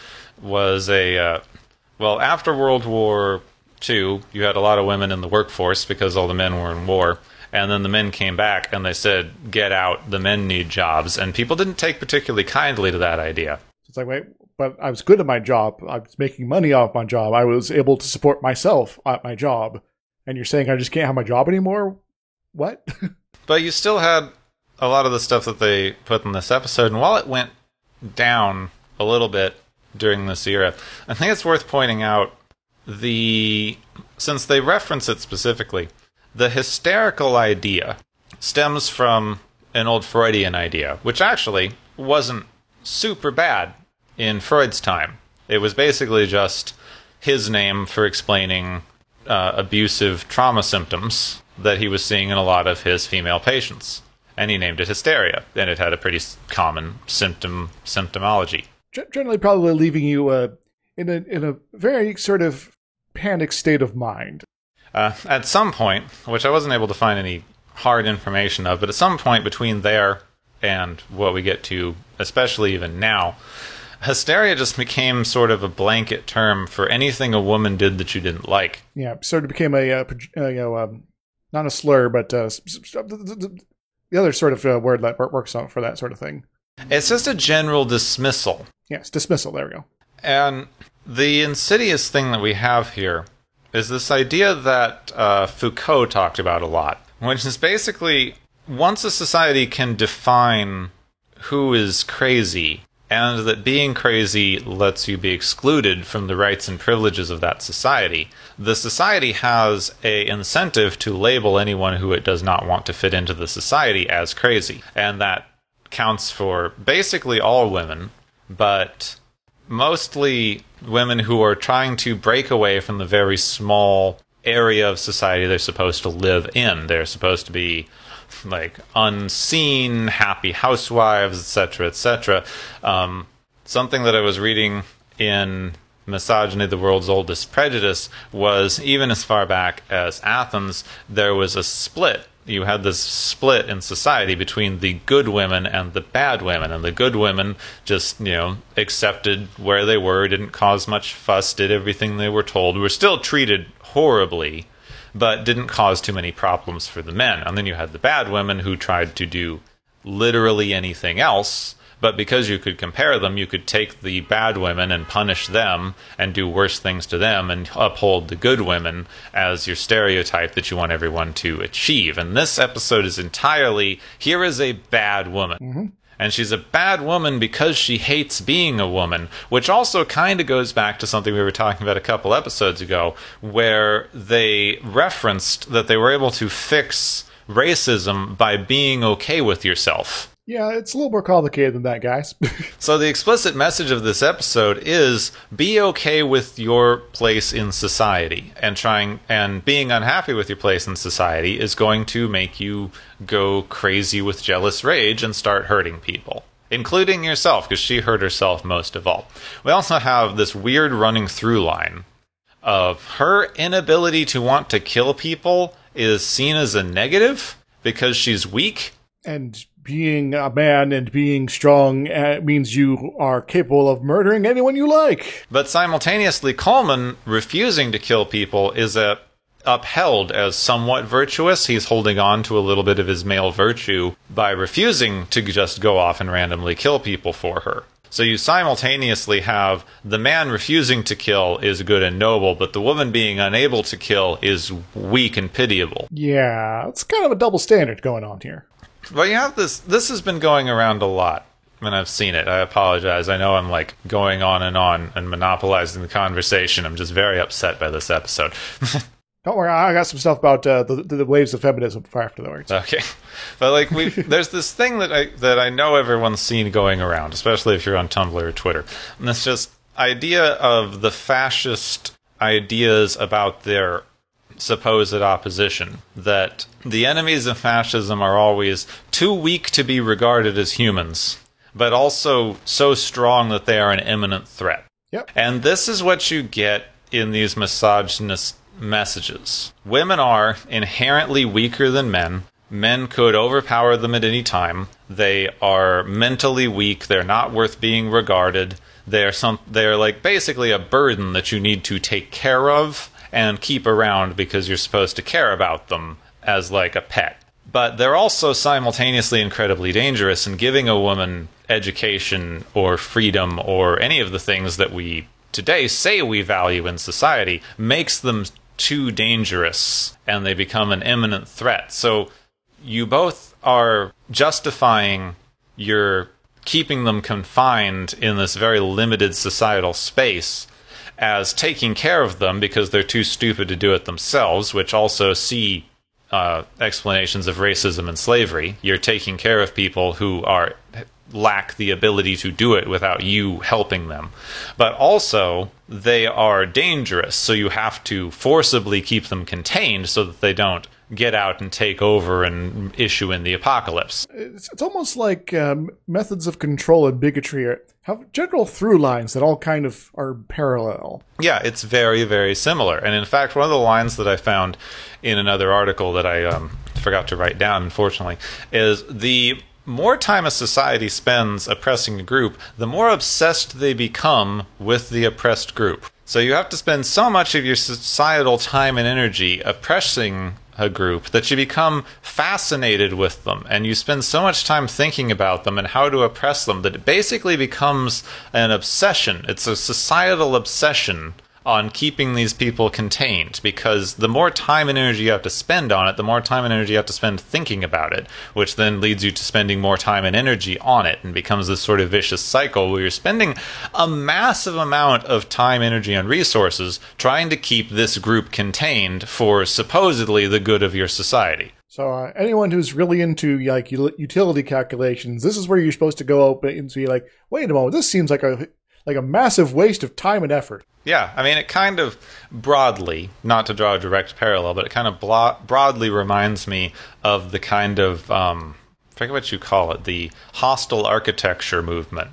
was after World War II, you had a lot of women in the workforce because all the men were in war. And then the men came back and they said, get out, the men need jobs. And people didn't take particularly kindly to that idea. It's like, wait, but I was good at my job. I was making money off my job. I was able to support myself at my job. And you're saying I just can't have my job anymore? What? But you still had a lot of the stuff that they put in this episode. And while it went down a little bit during this era, I think it's worth pointing out since they reference it specifically, the hysterical idea stems from an old Freudian idea, which actually wasn't super bad in Freud's time. It was basically just his name for explaining abusive trauma symptoms that he was seeing in a lot of his female patients. And he named it hysteria, and it had a pretty common symptomology. Generally probably leaving you in a very sort of panic state of mind. At some point, which I wasn't able to find any hard information of, but at some point between there and what we get to, especially even now, hysteria just became sort of a blanket term for anything a woman did that you didn't like. Yeah, sort of became not a slur, but the other sort of word that works out for that sort of thing. It's just a general dismissal. Yes, dismissal, there we go. And the insidious thing that we have here is this idea that Foucault talked about a lot, which is basically, once a society can define who is crazy and that being crazy lets you be excluded from the rights and privileges of that society. The society has an incentive to label anyone who it does not want to fit into the society as crazy, and that counts for basically all women, but mostly women who are trying to break away from the very small area of society they're supposed to live in. They're supposed to be like unseen, happy housewives, etc., etc. Something that I was reading in Misogyny, the World's Oldest Prejudice, was even as far back as Athens, there was a split. You had this split in society between the good women and the bad women, and the good women just, accepted where they were, didn't cause much fuss, did everything they were told, were still treated horribly, but didn't cause too many problems for the men. And then you had the bad women who tried to do literally anything else, but because you could compare them, you could take the bad women and punish them and do worse things to them and uphold the good women as your stereotype that you want everyone to achieve. And this episode is entirely, here is a bad woman. Mm-hmm. And she's a bad woman because she hates being a woman, which also kind of goes back to something we were talking about a couple episodes ago, where they referenced that they were able to fix racism by being okay with yourself. Yeah, it's a little more complicated than that, guys. So the explicit message of this episode is be okay with your place in society, and being unhappy with your place in society is going to make you go crazy with jealous rage and start hurting people, including yourself, because she hurt herself most of all. We also have this weird running through line of her inability to want to kill people is seen as a negative because she's weak. And being a man and being strong means you are capable of murdering anyone you like. But simultaneously, Coleman refusing to kill people is upheld as somewhat virtuous. He's holding on to a little bit of his male virtue by refusing to just go off and randomly kill people for her. So you simultaneously have the man refusing to kill is good and noble, but the woman being unable to kill is weak and pitiable. Yeah, it's kind of a double standard going on here. Well, you have this has been going around a lot, and I've seen it. I apologize. I know I'm going on and monopolizing the conversation. I'm just very upset by this episode. Don't worry, I got some stuff about the waves of feminism for afterwards. Okay. But there's this thing that I know everyone's seen going around, especially if you're on Tumblr or Twitter. And it's just idea of the fascist ideas about their supposed opposition, that the enemies of fascism are always too weak to be regarded as humans, but also so strong that they are an imminent threat. Yep. And this is what you get in these misogynist messages. Women are inherently weaker than men. Men could overpower them at any time. They are mentally weak. They're not worth being regarded. They're basically a burden that you need to take care of and keep around because you're supposed to care about them as like a pet. But they're also simultaneously incredibly dangerous, and giving a woman education or freedom or any of the things that we today say we value in society makes them too dangerous, and they become an imminent threat. So you both are justifying your keeping them confined in this very limited societal space as taking care of them because they're too stupid to do it themselves, which also see explanations of racism and slavery. You're taking care of people who lack the ability to do it without you helping them. But also, they are dangerous, so you have to forcibly keep them contained so that they don't get out and take over and issue in the apocalypse. It's almost like methods of control and bigotry have general through lines that all kind of are parallel. Yeah, it's very, very similar. And in fact, one of the lines that I found in another article that I forgot to write down, unfortunately, is the more time a society spends oppressing a group, the more obsessed they become with the oppressed group. So you have to spend so much of your societal time and energy oppressing a group that you become fascinated with them, and you spend so much time thinking about them and how to oppress them that it basically becomes an obsession. It's a societal obsession on keeping these people contained, because the more time and energy you have to spend on it, the more time and energy you have to spend thinking about it, which then leads you to spending more time and energy on it, and becomes this sort of vicious cycle where you're spending a massive amount of time, energy, and resources trying to keep this group contained for supposedly the good of your society. So anyone who's really into like utility calculations, this is where you're supposed to go up and be like, wait a moment, this seems like a massive waste of time and effort. Yeah, I mean, it kind of broadly, not to draw a direct parallel, but it kind of broadly reminds me of the kind of, I forget what you call it, the hostile architecture movement.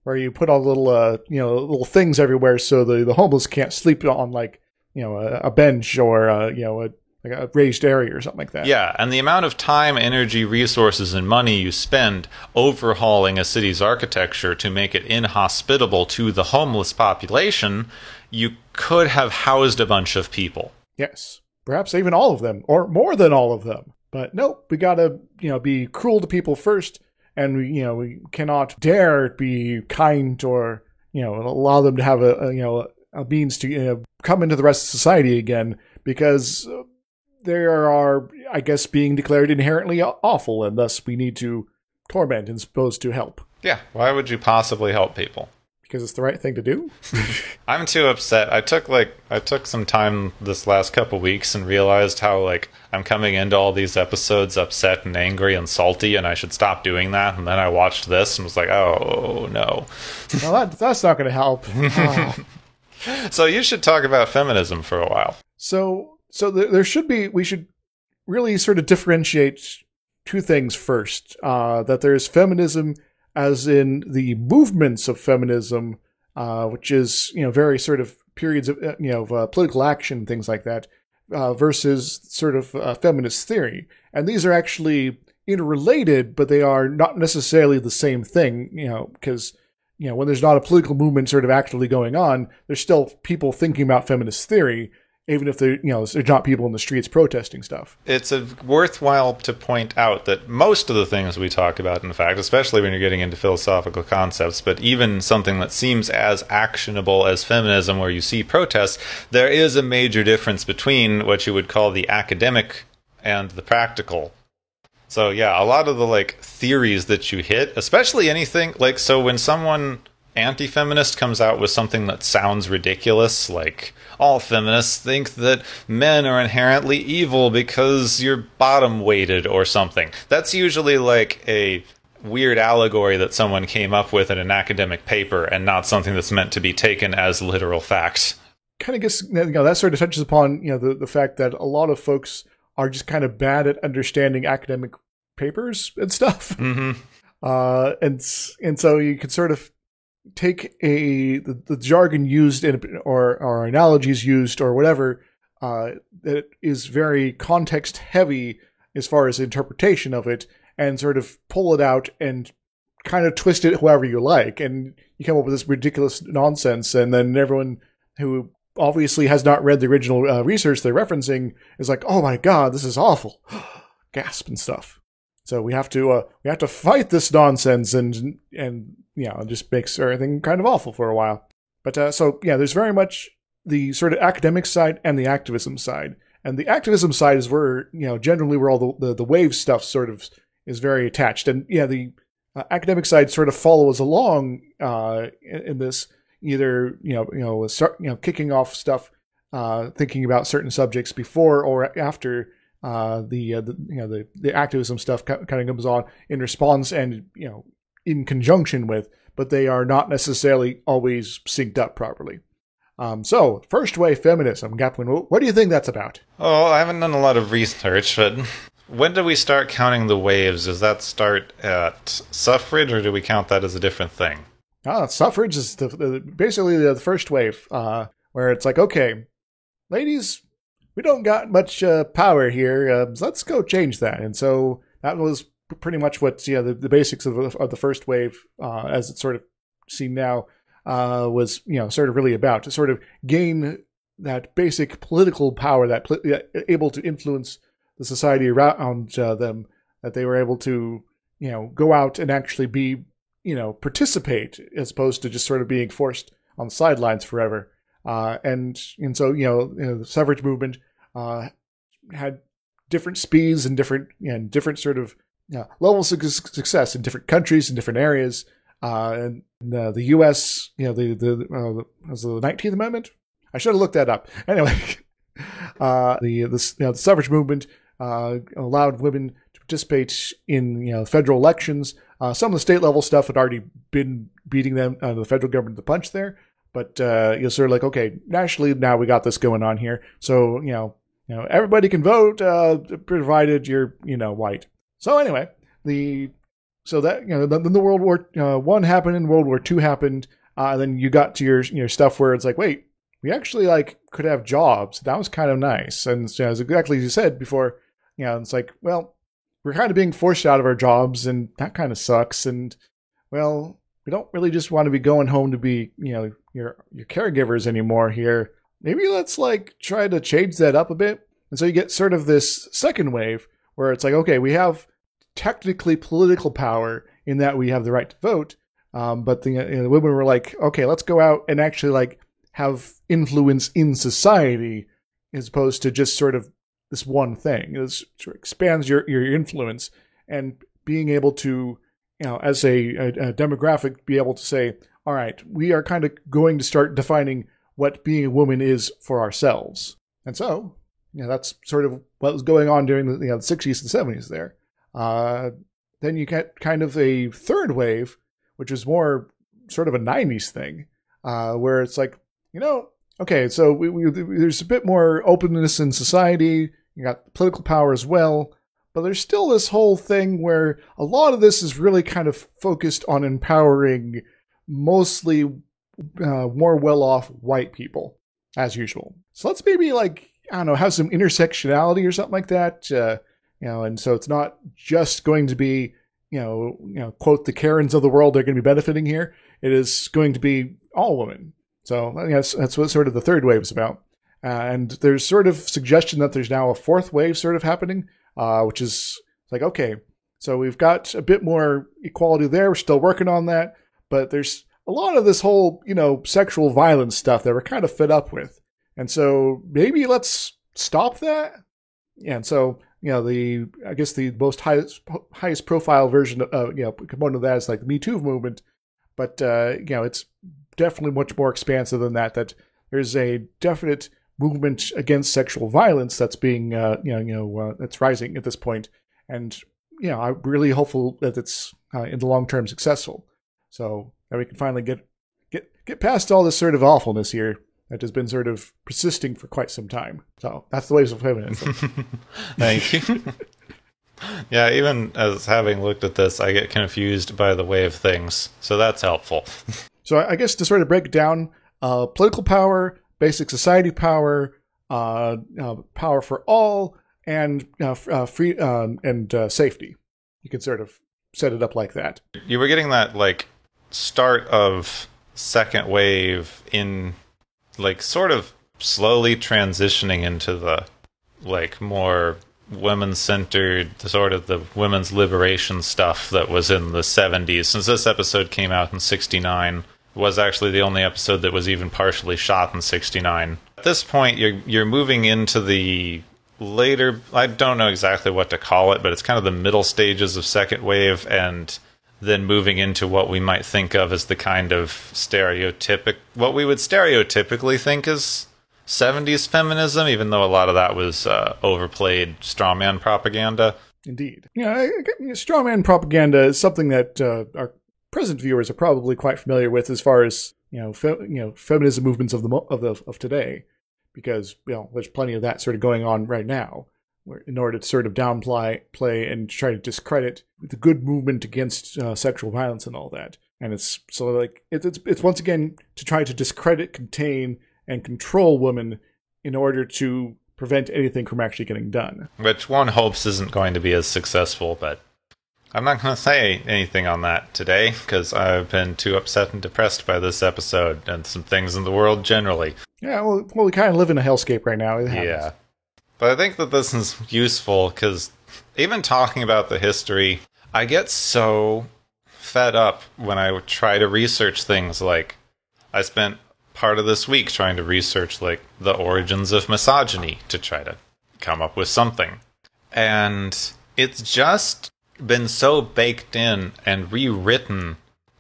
Where you put all little, little things everywhere so the homeless can't sleep on, like, a bench or, like a raised area or something like that. Yeah, and the amount of time, energy, resources, and money you spend overhauling a city's architecture to make it inhospitable to the homeless population, you could have housed a bunch of people. Yes, perhaps even all of them, or more than all of them. But nope, we gotta, be cruel to people first, and we cannot dare be kind or, allow them to have a means to come into the rest of society again, because they are, I guess, being declared inherently awful, and thus we need to torment as opposed to help. Yeah, why would you possibly help people? Because it's the right thing to do. I'm too upset. I took some time this last couple weeks and realized how I'm coming into all these episodes upset and angry and salty, and I should stop doing that. And then I watched this and was like, oh no. Well, that's not going to help. Oh. So you should talk about feminism for a while. We should really sort of differentiate two things first. That there's feminism as in the movements of feminism, which is, very sort of periods of, political action, things like that, versus sort of feminist theory. And these are actually interrelated, but they are not necessarily the same thing, because, when there's not a political movement sort of actively going on, there's still people thinking about feminist theory, even if they're not people in the streets protesting stuff. It's worthwhile to point out that most of the things we talk about, in fact, especially when you're getting into philosophical concepts, but even something that seems as actionable as feminism, where you see protests, there is a major difference between what you would call the academic and the practical. So yeah, a lot of the theories that you hit, especially anything so when someone anti-feminist comes out with something that sounds ridiculous, like all feminists think that men are inherently evil because you're bottom weighted or something. That's usually a weird allegory that someone came up with in an academic paper and not something that's meant to be taken as literal fact. Kind of guess, that sort of touches upon, the fact that a lot of folks are just kind of bad at understanding academic papers and stuff. Mm-hmm. And so you could sort of take the jargon used or analogies used or whatever that is very context heavy as far as interpretation of it, and sort of pull it out and kind of twist it however you like, and you come up with this ridiculous nonsense, and then everyone who obviously has not read the original research they're referencing is like, oh my god, this is awful. Gasp and stuff. So we have to fight this nonsense, and it just makes everything kind of awful for a while. But there's very much the sort of academic side and the activism side. And the activism side is where, generally where all the wave stuff sort of is very attached. And the academic side sort of follows along in this, either kicking off stuff, thinking about certain subjects before or after the activism stuff kind of comes on in response and in conjunction with, but they are not necessarily always synced up properly. So first wave feminism, Gapwin, what do you think that's about? Oh, I haven't done a lot of research, but when do we start counting the waves? Does that start at suffrage, or do we count that as a different thing? Suffrage is basically the first wave, where it's like, okay, ladies, we don't got much power here. Let's go change that. And so that was pretty much what the basics of the first wave, as it's sort of seen now, was sort of really about, to sort of gain that basic political power, that able to influence the society around them, that they were able to go out and actually be participate, as opposed to just sort of being forced on the sidelines forever. And so the suffrage movement had different speeds and different sort of levels of success in different countries and different areas. And the U.S., was the 19th Amendment. I should have looked that up. Anyway, the suffrage movement allowed women to participate in federal elections. Some of the state level stuff had already been beating them, the federal government, the punch there. But you're sort of like, okay, nationally now we got this going on here. So everybody can vote, provided you're white. So anyway, then the World War One happened and World War II happened. Then you got to your stuff where it's like, wait, we actually could have jobs. That was kind of nice. And as exactly as you said before, it's like, well, we're kind of being forced out of our jobs, and that kind of sucks. And well, we don't really just want to be going home to be your caregivers anymore here. Maybe let's try to change that up a bit. And so you get sort of this second wave where it's like, okay, we have technically political power in that we have the right to vote, but the women were like, okay, let's go out and actually have influence in society as opposed to just sort of this one thing. It sort of expands your influence, and being able to, as a demographic, be able to say, all right, we are kind of going to start defining what being a woman is for ourselves. And so, that's sort of what was going on during the 60s and 70s there. Then you get kind of a third wave, which is more sort of a 90s thing, where it's like, okay, so there's a bit more openness in society. You got political power as well, but there's still this whole thing where a lot of this is really kind of focused on empowering mostly more well-off white people, as usual. So let's maybe have some intersectionality or something like that. And so it's not just going to be, quote, the Karens of the world are going to be benefiting here. It is going to be all women. So I guess that's what sort of the third wave is about. And there's sort of suggestion that there's now a fourth wave sort of happening, which is like, okay, so we've got a bit more equality there. We're still working on that. But there's a lot of this whole, sexual violence stuff that we're kind of fed up with. And so maybe let's stop that. Yeah, and so, I guess the most highest profile version of, component of that is the Me Too movement. But, it's definitely much more expansive than that, that there's a definite movement against sexual violence that's being, that's rising at this point. And, I'm really hopeful that it's in the long term successful. So that we can finally get past all this sort of awfulness here that has been sort of persisting for quite some time. So that's the waves of feminism. Thank you. Yeah, even as having looked at this, I get confused by the way of things. So that's helpful. So I guess to sort of break it down, political power, basic society power, power for all, and free and safety. You can sort of set it up like that. You were getting that start of second wave in sort of slowly transitioning into the more women-centered, sort of the women's liberation stuff that was in the 70s. Since this episode came out in 69, was actually the only episode that was even partially shot in 69. At this point, you're moving into the later, I don't know exactly what to call it, but it's kind of the middle stages of second wave, and then moving into what we might think of as the kind of what we would stereotypically think is 70s feminism, even though a lot of that was overplayed strawman propaganda. Indeed. Strawman propaganda is something that our present viewers are probably quite familiar with as far as feminism movements of today, because there's plenty of that sort of going on right now, where in order to sort of downplay and try to discredit the good movement against sexual violence and all that. And it's it's once again to try to discredit, contain, and control women in order to prevent anything from actually getting done. Which one hopes isn't going to be as successful, but I'm not going to say anything on that today, because I've been too upset and depressed by this episode and some things in the world generally. Yeah, well we kind of live in a hellscape right now. Yeah. But I think that this is useful, because even talking about the history, I get so fed up when I try to research things. I spent part of this week trying to research like the origins of misogyny to try to come up with something. And it's just been so baked in and rewritten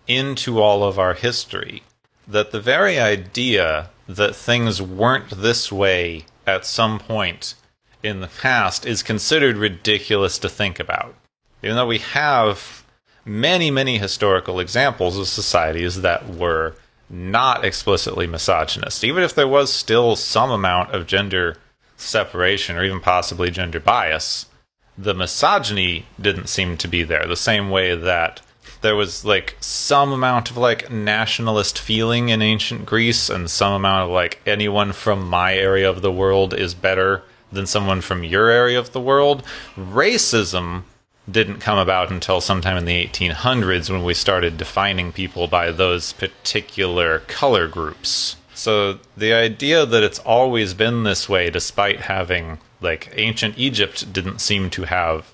into all of our history that the very idea that things weren't this way at some point in the past is considered ridiculous to think about. Even though we have many, many historical examples of societies that were not explicitly misogynist, even if there was still some amount of gender separation or even possibly gender bias, the misogyny didn't seem to be there, the same way that there was like some amount of like nationalist feeling in ancient Greece and some amount of like anyone from my area of the world is better than someone from your area of the world. Racism didn't come about until sometime in the 1800s when we started defining people by those particular color groups. So the idea that it's always been this way, despite having, like, ancient Egypt didn't seem to have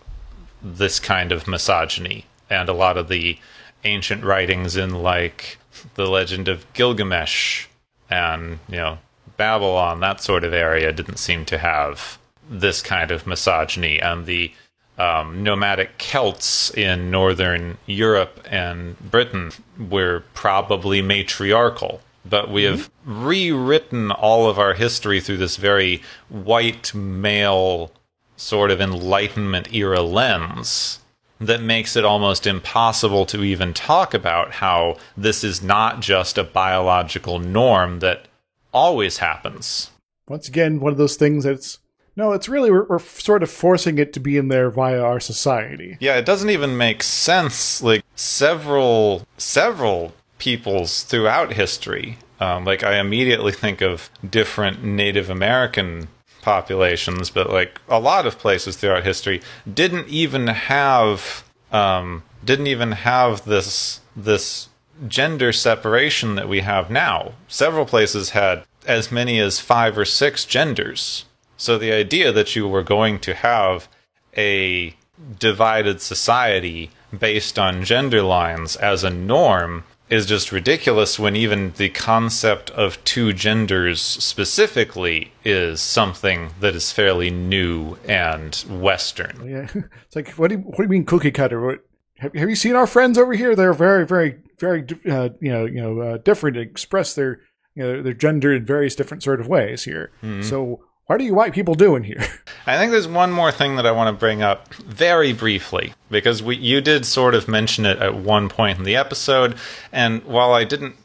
this kind of misogyny. And a lot of the ancient writings in, like, the legend of Gilgamesh and, you know, Babylon, that sort of area didn't seem to have this kind of misogyny. And the nomadic Celts in northern Europe and Britain were probably matriarchal. But we have rewritten all of our history through this very white male sort of Enlightenment era lens that makes it almost impossible to even talk about how this is not just a biological norm that always happens. Once again, one of those things that's... No, it's really, we're sort of forcing it to be in there via our society. Yeah, it doesn't even make sense. Like, several peoples throughout history, like, I immediately think of different Native American populations, but, like, a lot of places throughout history didn't even have this gender separation that we have now. Several places had as many as 5 or 6 genders. So the idea that you were going to have a divided society based on gender lines as a norm is just ridiculous, when even the concept of 2 genders specifically is something that is fairly new and Western. Yeah, it's like, what do you mean cookie cutter? Have you seen our friends over here? They're very, very, very, different, to express their gender in various different sort of ways here. Mm-hmm. So what are you white people doing here? I think there's one more thing that I want to bring up very briefly, because you did sort of mention it at one point in the episode, and while I didn't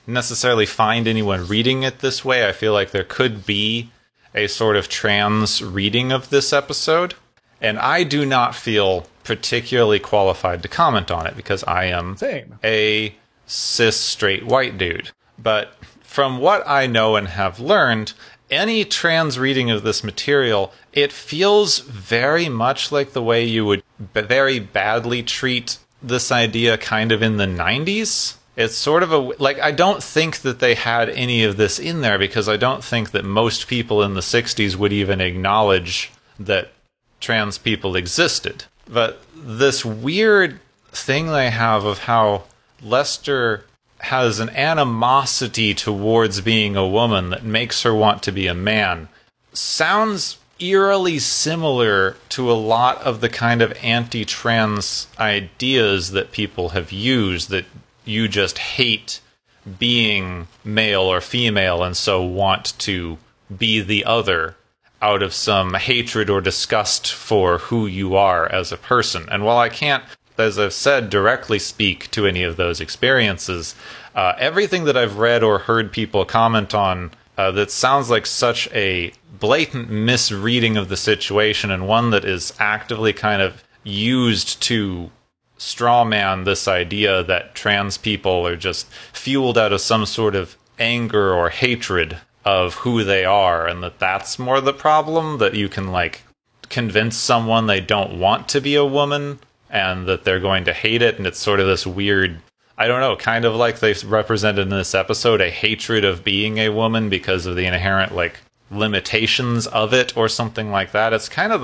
necessarily find anyone reading it this way, I feel like there could be a sort of trans reading of this episode, and I do not feel particularly qualified to comment on it, because I am a cis straight white dude. But from what I know and have learned, any trans reading of this material, it feels very much like the way you would very badly treat this idea kind of in the 90s. It's sort of like, I don't think that they had any of this in there, because I don't think that most people in the 60s would even acknowledge that trans people existed. But this weird thing they have of how Lester has an animosity towards being a woman that makes her want to be a man sounds eerily similar to a lot of the kind of anti-trans ideas that people have used, that you just hate being male or female and so want to be the other out of some hatred or disgust for who you are as a person. And while I can't, as I've said, directly speak to any of those experiences, everything that I've read or heard people comment on that sounds like such a blatant misreading of the situation, and one that is actively kind of used to strawman this idea that trans people are just fueled out of some sort of anger or hatred of who they are, and that's more the problem, that you can, like, convince someone they don't want to be a woman and that they're going to hate it, and it's sort of this weird, I don't know, kind of like they've represented in this episode, a hatred of being a woman because of the inherent, like, limitations of it or something like that. It's kind of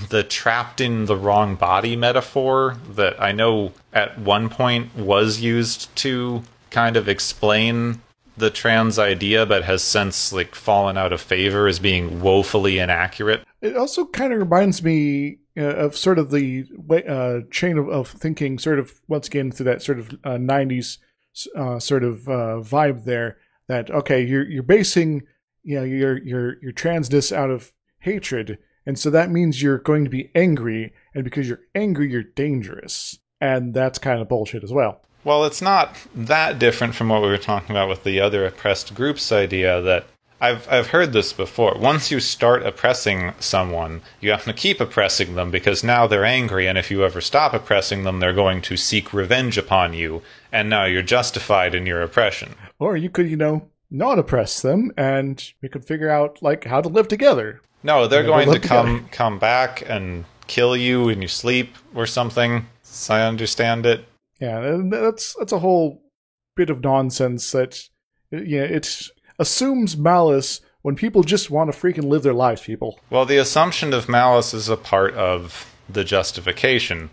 the trapped in the wrong body metaphor that I know at one point was used to kind of explain the trans idea, but has since like fallen out of favor as being woefully inaccurate. It also kind of reminds me of sort of the chain of thinking, sort of once again through that sort of 90s sort of vibe there. That okay, you're basing your transness out of hatred, and so that means you're going to be angry, and because you're angry, you're dangerous, and that's kind of bullshit as well. Well, it's not that different from what we were talking about with the other oppressed groups idea that I've heard this before. Once you start oppressing someone, you have to keep oppressing them because now they're angry, and if you ever stop oppressing them, they're going to seek revenge upon you, and now you're justified in your oppression. Or you could, not oppress them, and we could figure out, like, how to live together. No, they're going to come back and kill you in your sleep or something, as I understand it. Yeah, and that's a whole bit of nonsense that, it assumes malice when people just want to freaking live their lives, people. Well, the assumption of malice is a part of the justification.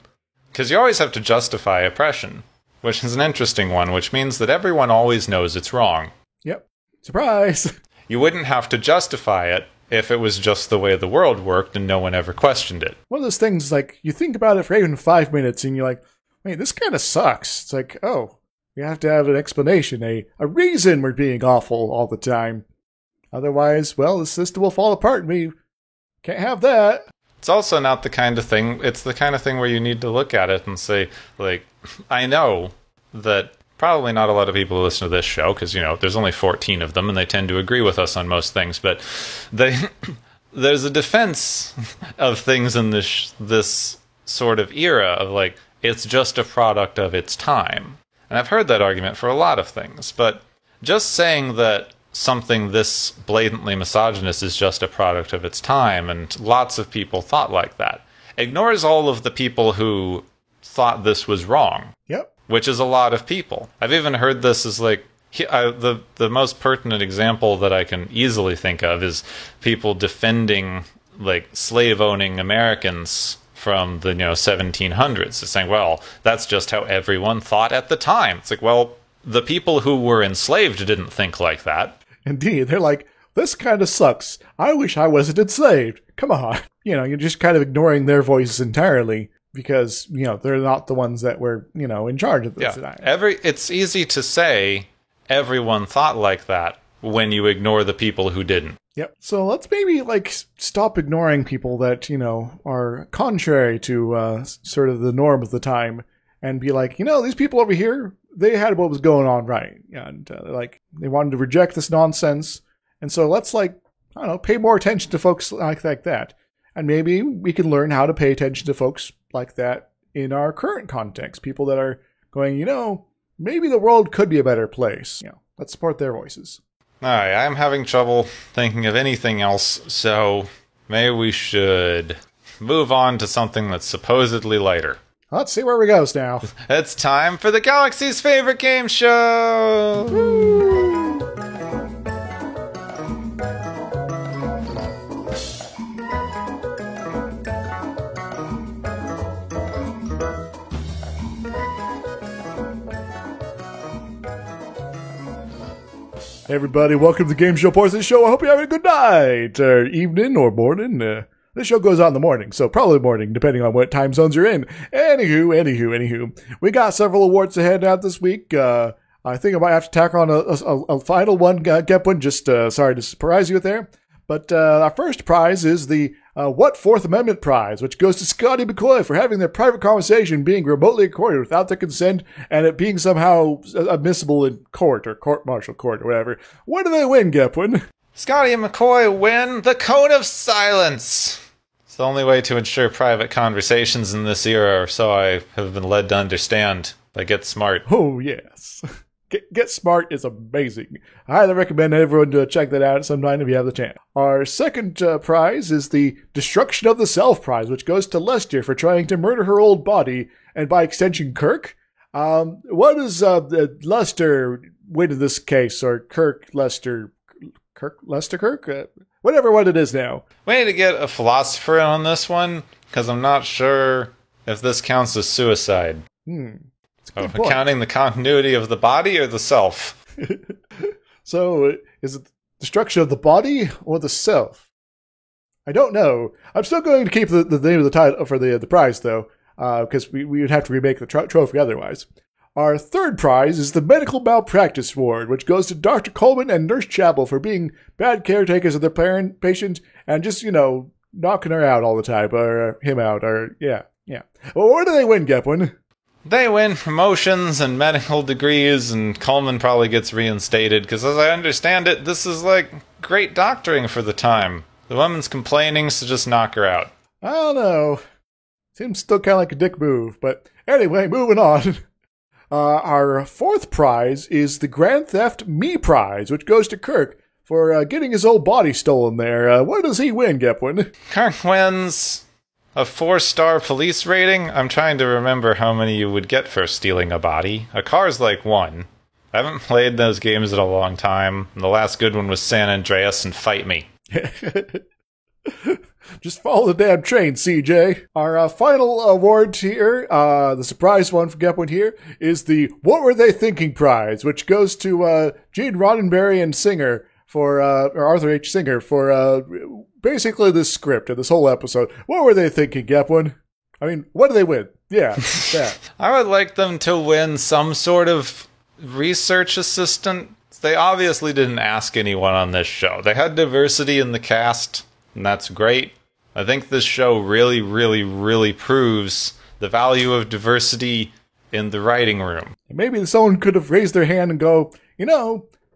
Because you always have to justify oppression, which is an interesting one, which means that everyone always knows it's wrong. Yep. Surprise! You wouldn't have to justify it if it was just the way the world worked and no one ever questioned it. One of those things, like, you think about it for even 5 minutes and you're like, wait, this kind of sucks. It's like, oh, we have to have an explanation, a reason we're being awful all the time. Otherwise, well, the system will fall apart and we can't have that. It's also not the kind of thing, it's the kind of thing where you need to look at it and say, like, I know that probably not a lot of people who listen to this show, because, there's only 14 of them and they tend to agree with us on most things, but there's a defense of things in this sort of era of, like, it's just a product of its time. And I've heard that argument for a lot of things, but just saying that something this blatantly misogynist is just a product of its time, and lots of people thought like that, ignores all of the people who thought this was wrong. Yep. Which is a lot of people. I've even heard this as, like, the most pertinent example that I can easily think of is people defending, like, slave-owning Americans from the 1700s. It's saying, well, that's just how everyone thought at the time. It's like, well, the people who were enslaved didn't think like that. Indeed, they're like, this kind of sucks. I wish I wasn't enslaved. Come on. You're just kind of ignoring their voices entirely because, they're not the ones that were, in charge of this time. It's easy to say everyone thought like that when you ignore the people who didn't. Yep. So let's maybe, like, stop ignoring people that, are contrary to sort of the norm of the time and be like, these people over here, they had what was going on right. And, they wanted to reject this nonsense. And so let's, like, I don't know, pay more attention to folks like that. And maybe we can learn how to pay attention to folks like that in our current context. People that are going, maybe the world could be a better place. Let's support their voices. Alright, I'm having trouble thinking of anything else, so maybe we should move on to something that's supposedly lighter. Let's see where we go now. It's time for the Galaxy's favorite game show! Woo! Hey everybody, welcome to the Game Show portion of the show. I hope you're having a good night, or evening, or morning. This show goes out in the morning, so probably morning, depending on what time zones you're in. Anywho. We got several awards to hand out this week. I think I might have to tack on a final one, Gepwin. Just sorry to surprise you there. But our first prize is the What Fourth Amendment Prize, which goes to Scotty McCoy for having their private conversation being remotely recorded without their consent and it being somehow admissible in court or court-martial court or whatever. What do they win, Gepwin? Scotty and McCoy win the Cone of Silence. It's the only way to ensure private conversations in this era, or so I have been led to understand by Get Smart. Oh, yes. Get Smart is amazing. I highly recommend everyone to check that out sometime if you have the chance. Our second prize is the Destruction of the Self prize, which goes to Lester for trying to murder her old body, and by extension, Kirk. What does Lester win in this case, or Kirk, Lester, whatever what it is now. We need to get a philosopher on this one, because I'm not sure if this counts as suicide. Accounting the continuity of the body or the self? So, is it destruction of the body or the self? I don't know. I'm still going to keep the name of the title for the prize, though, because we would have to remake the trophy otherwise. Our third prize is the Medical Malpractice Award, which goes to Dr. Coleman and Nurse Chapel for being bad caretakers of their patient and just, knocking her out all the time, or him out, or, yeah. Well, what do they win, Gepwin? They win promotions and medical degrees, and Coleman probably gets reinstated, because as I understand it, this is like great doctoring for the time. The woman's complaining, so just knock her out. I don't know. Seems still kind of like a dick move, but anyway, moving on. Our fourth prize is the Grand Theft Me Prize, which goes to Kirk for getting his old body stolen there. What does he win, Gepwin? Kirk wins a 4-star police rating. I'm trying to remember how many you would get for stealing a body. A car's like 1. I haven't played those games in a long time. The last good one was San Andreas and Fight Me. Just follow the damn train, CJ. Our final award here, the surprise one for Gepwin here, is the What Were They Thinking prize, which goes to Gene Roddenberry and Singer for, or Arthur H. Singer for basically this script and this whole episode. What were they thinking, Gepwin? I mean, what do they win? Yeah, that. I would like them to win some sort of research assistant. They obviously didn't ask anyone on this show. They had diversity in the cast, and that's great. I think this show really, really, really proves the value of diversity in the writing room. Maybe someone could have raised their hand and go,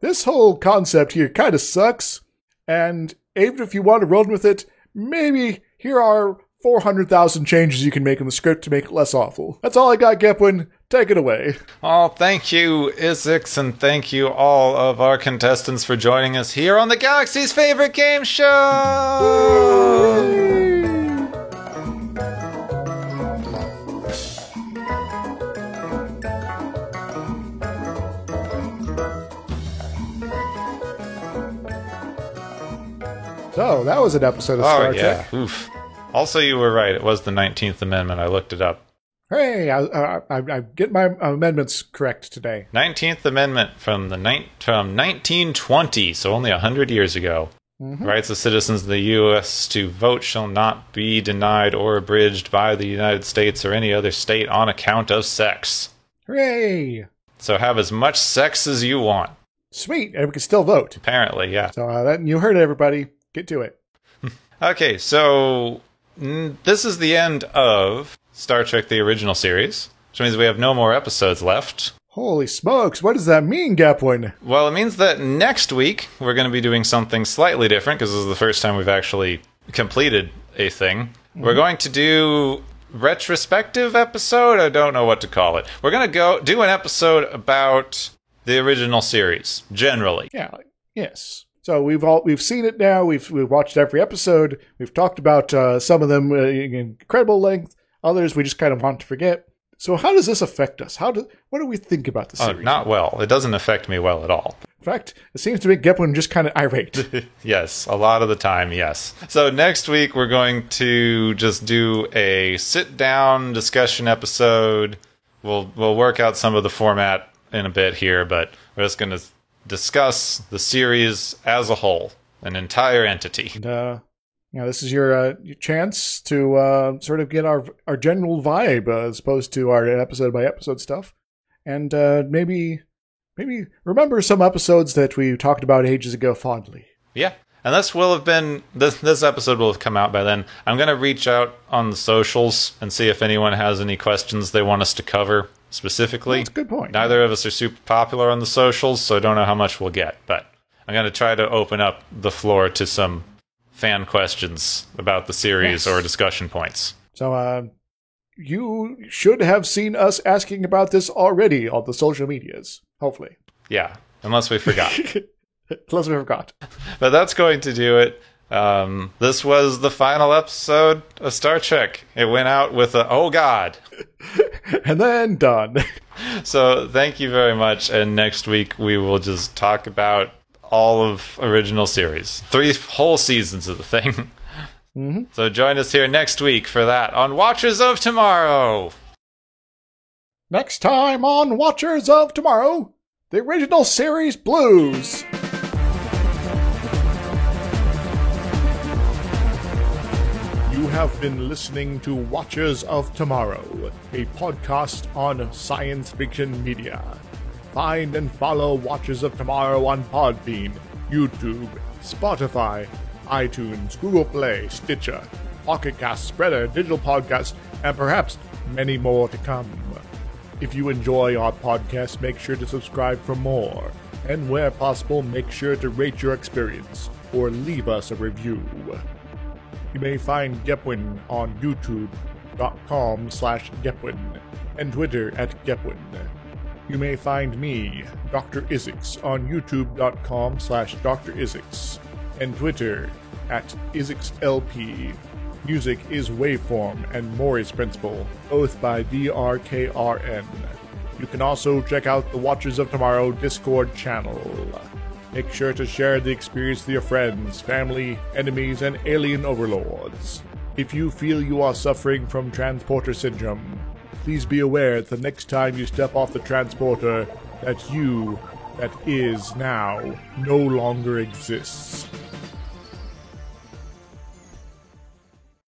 this whole concept here kind of sucks, and even if you want to run with it, maybe here are 400,000 changes you can make in the script to make it less awful. That's all I got, Gepwin. Take it away. Oh, thank you, Isix, and thank you all of our contestants for joining us here on the Galaxy's Favorite Game Show! So, that was an episode of Star Trek. Oof. Also, you were right. It was the 19th Amendment. I looked it up. Hey, I get my amendments correct today. 19th Amendment from 1920, so only 100 years ago. Mm-hmm. Rights of citizens of the U.S. to vote shall not be denied or abridged by the United States or any other state on account of sex. Hooray! So have as much sex as you want. Sweet, and we can still vote. Apparently, yeah. So you heard it, everybody. Get to it. Okay, so this is the end of Star Trek the Original Series, which means we have no more episodes left. Holy smokes, what does that mean, Gepwin? Well, it means that next week we're going to be doing something slightly different, because this is the first time we've actually completed a thing. Mm-hmm. We're going to do retrospective episode? I don't know what to call it. We're going to go do an episode about the original series, generally. Yeah, yes. So we've seen it now. We've watched every episode. We've talked about some of them in incredible length. Others we just kind of want to forget. So how does this affect us? What do we think about the series? Not well. It doesn't affect me well at all. In fact, it seems to make Gepwin just kind of irate. Yes, a lot of the time, yes. So next week we're going to just do a sit-down discussion episode. We'll work out some of the format in a bit here, but we're just going to discuss the series as a whole, an entire entity. And, this is your chance to sort of get our general vibe as opposed to our episode by episode stuff, and maybe remember some episodes that we talked about ages ago fondly. Yeah, and this will have been this episode will have come out by then. I'm gonna reach out on the socials and see if anyone has any questions they want us to cover specifically. That's a good point. Neither of us are super popular on the socials, so I don't know how much we'll get, but I'm gonna try to open up the floor to some fan questions about the series or discussion points. So, you should have seen us asking about this already on the social medias, hopefully. Yeah, unless we forgot. Unless we forgot. But that's going to do it. This was the final episode of Star Trek. It went out with a, oh God. And then done. So thank you very much. And next week we will just talk about all of original series. 3 whole seasons of the thing. Mm-hmm. So join us here next week for that on Watchers of Tomorrow. Next time on Watchers of Tomorrow, the original series blues. have been listening to Watchers of Tomorrow, a podcast on science fiction media. Find and follow Watchers of Tomorrow on Podbean, YouTube, Spotify, iTunes, Google Play, Stitcher, Pocket Cast, Spreader, Digital Podcast, and perhaps many more to come. If you enjoy our podcast, make sure to subscribe for more. And where possible, make sure to rate your experience or leave us a review. You may find Gepwin on youtube.com/Gepwin and Twitter @Gepwin. You may find me, Dr. Isix, on youtube.com/Dr. Isix and Twitter @IsixLP. Music is Waveform and Maury's Principle, both by DRKRN. You can also check out the Watchers of Tomorrow Discord channel. Make sure to share the experience with your friends, family, enemies, and alien overlords. If you feel you are suffering from transporter syndrome, please be aware that the next time you step off the transporter, that you, that is now, no longer exists.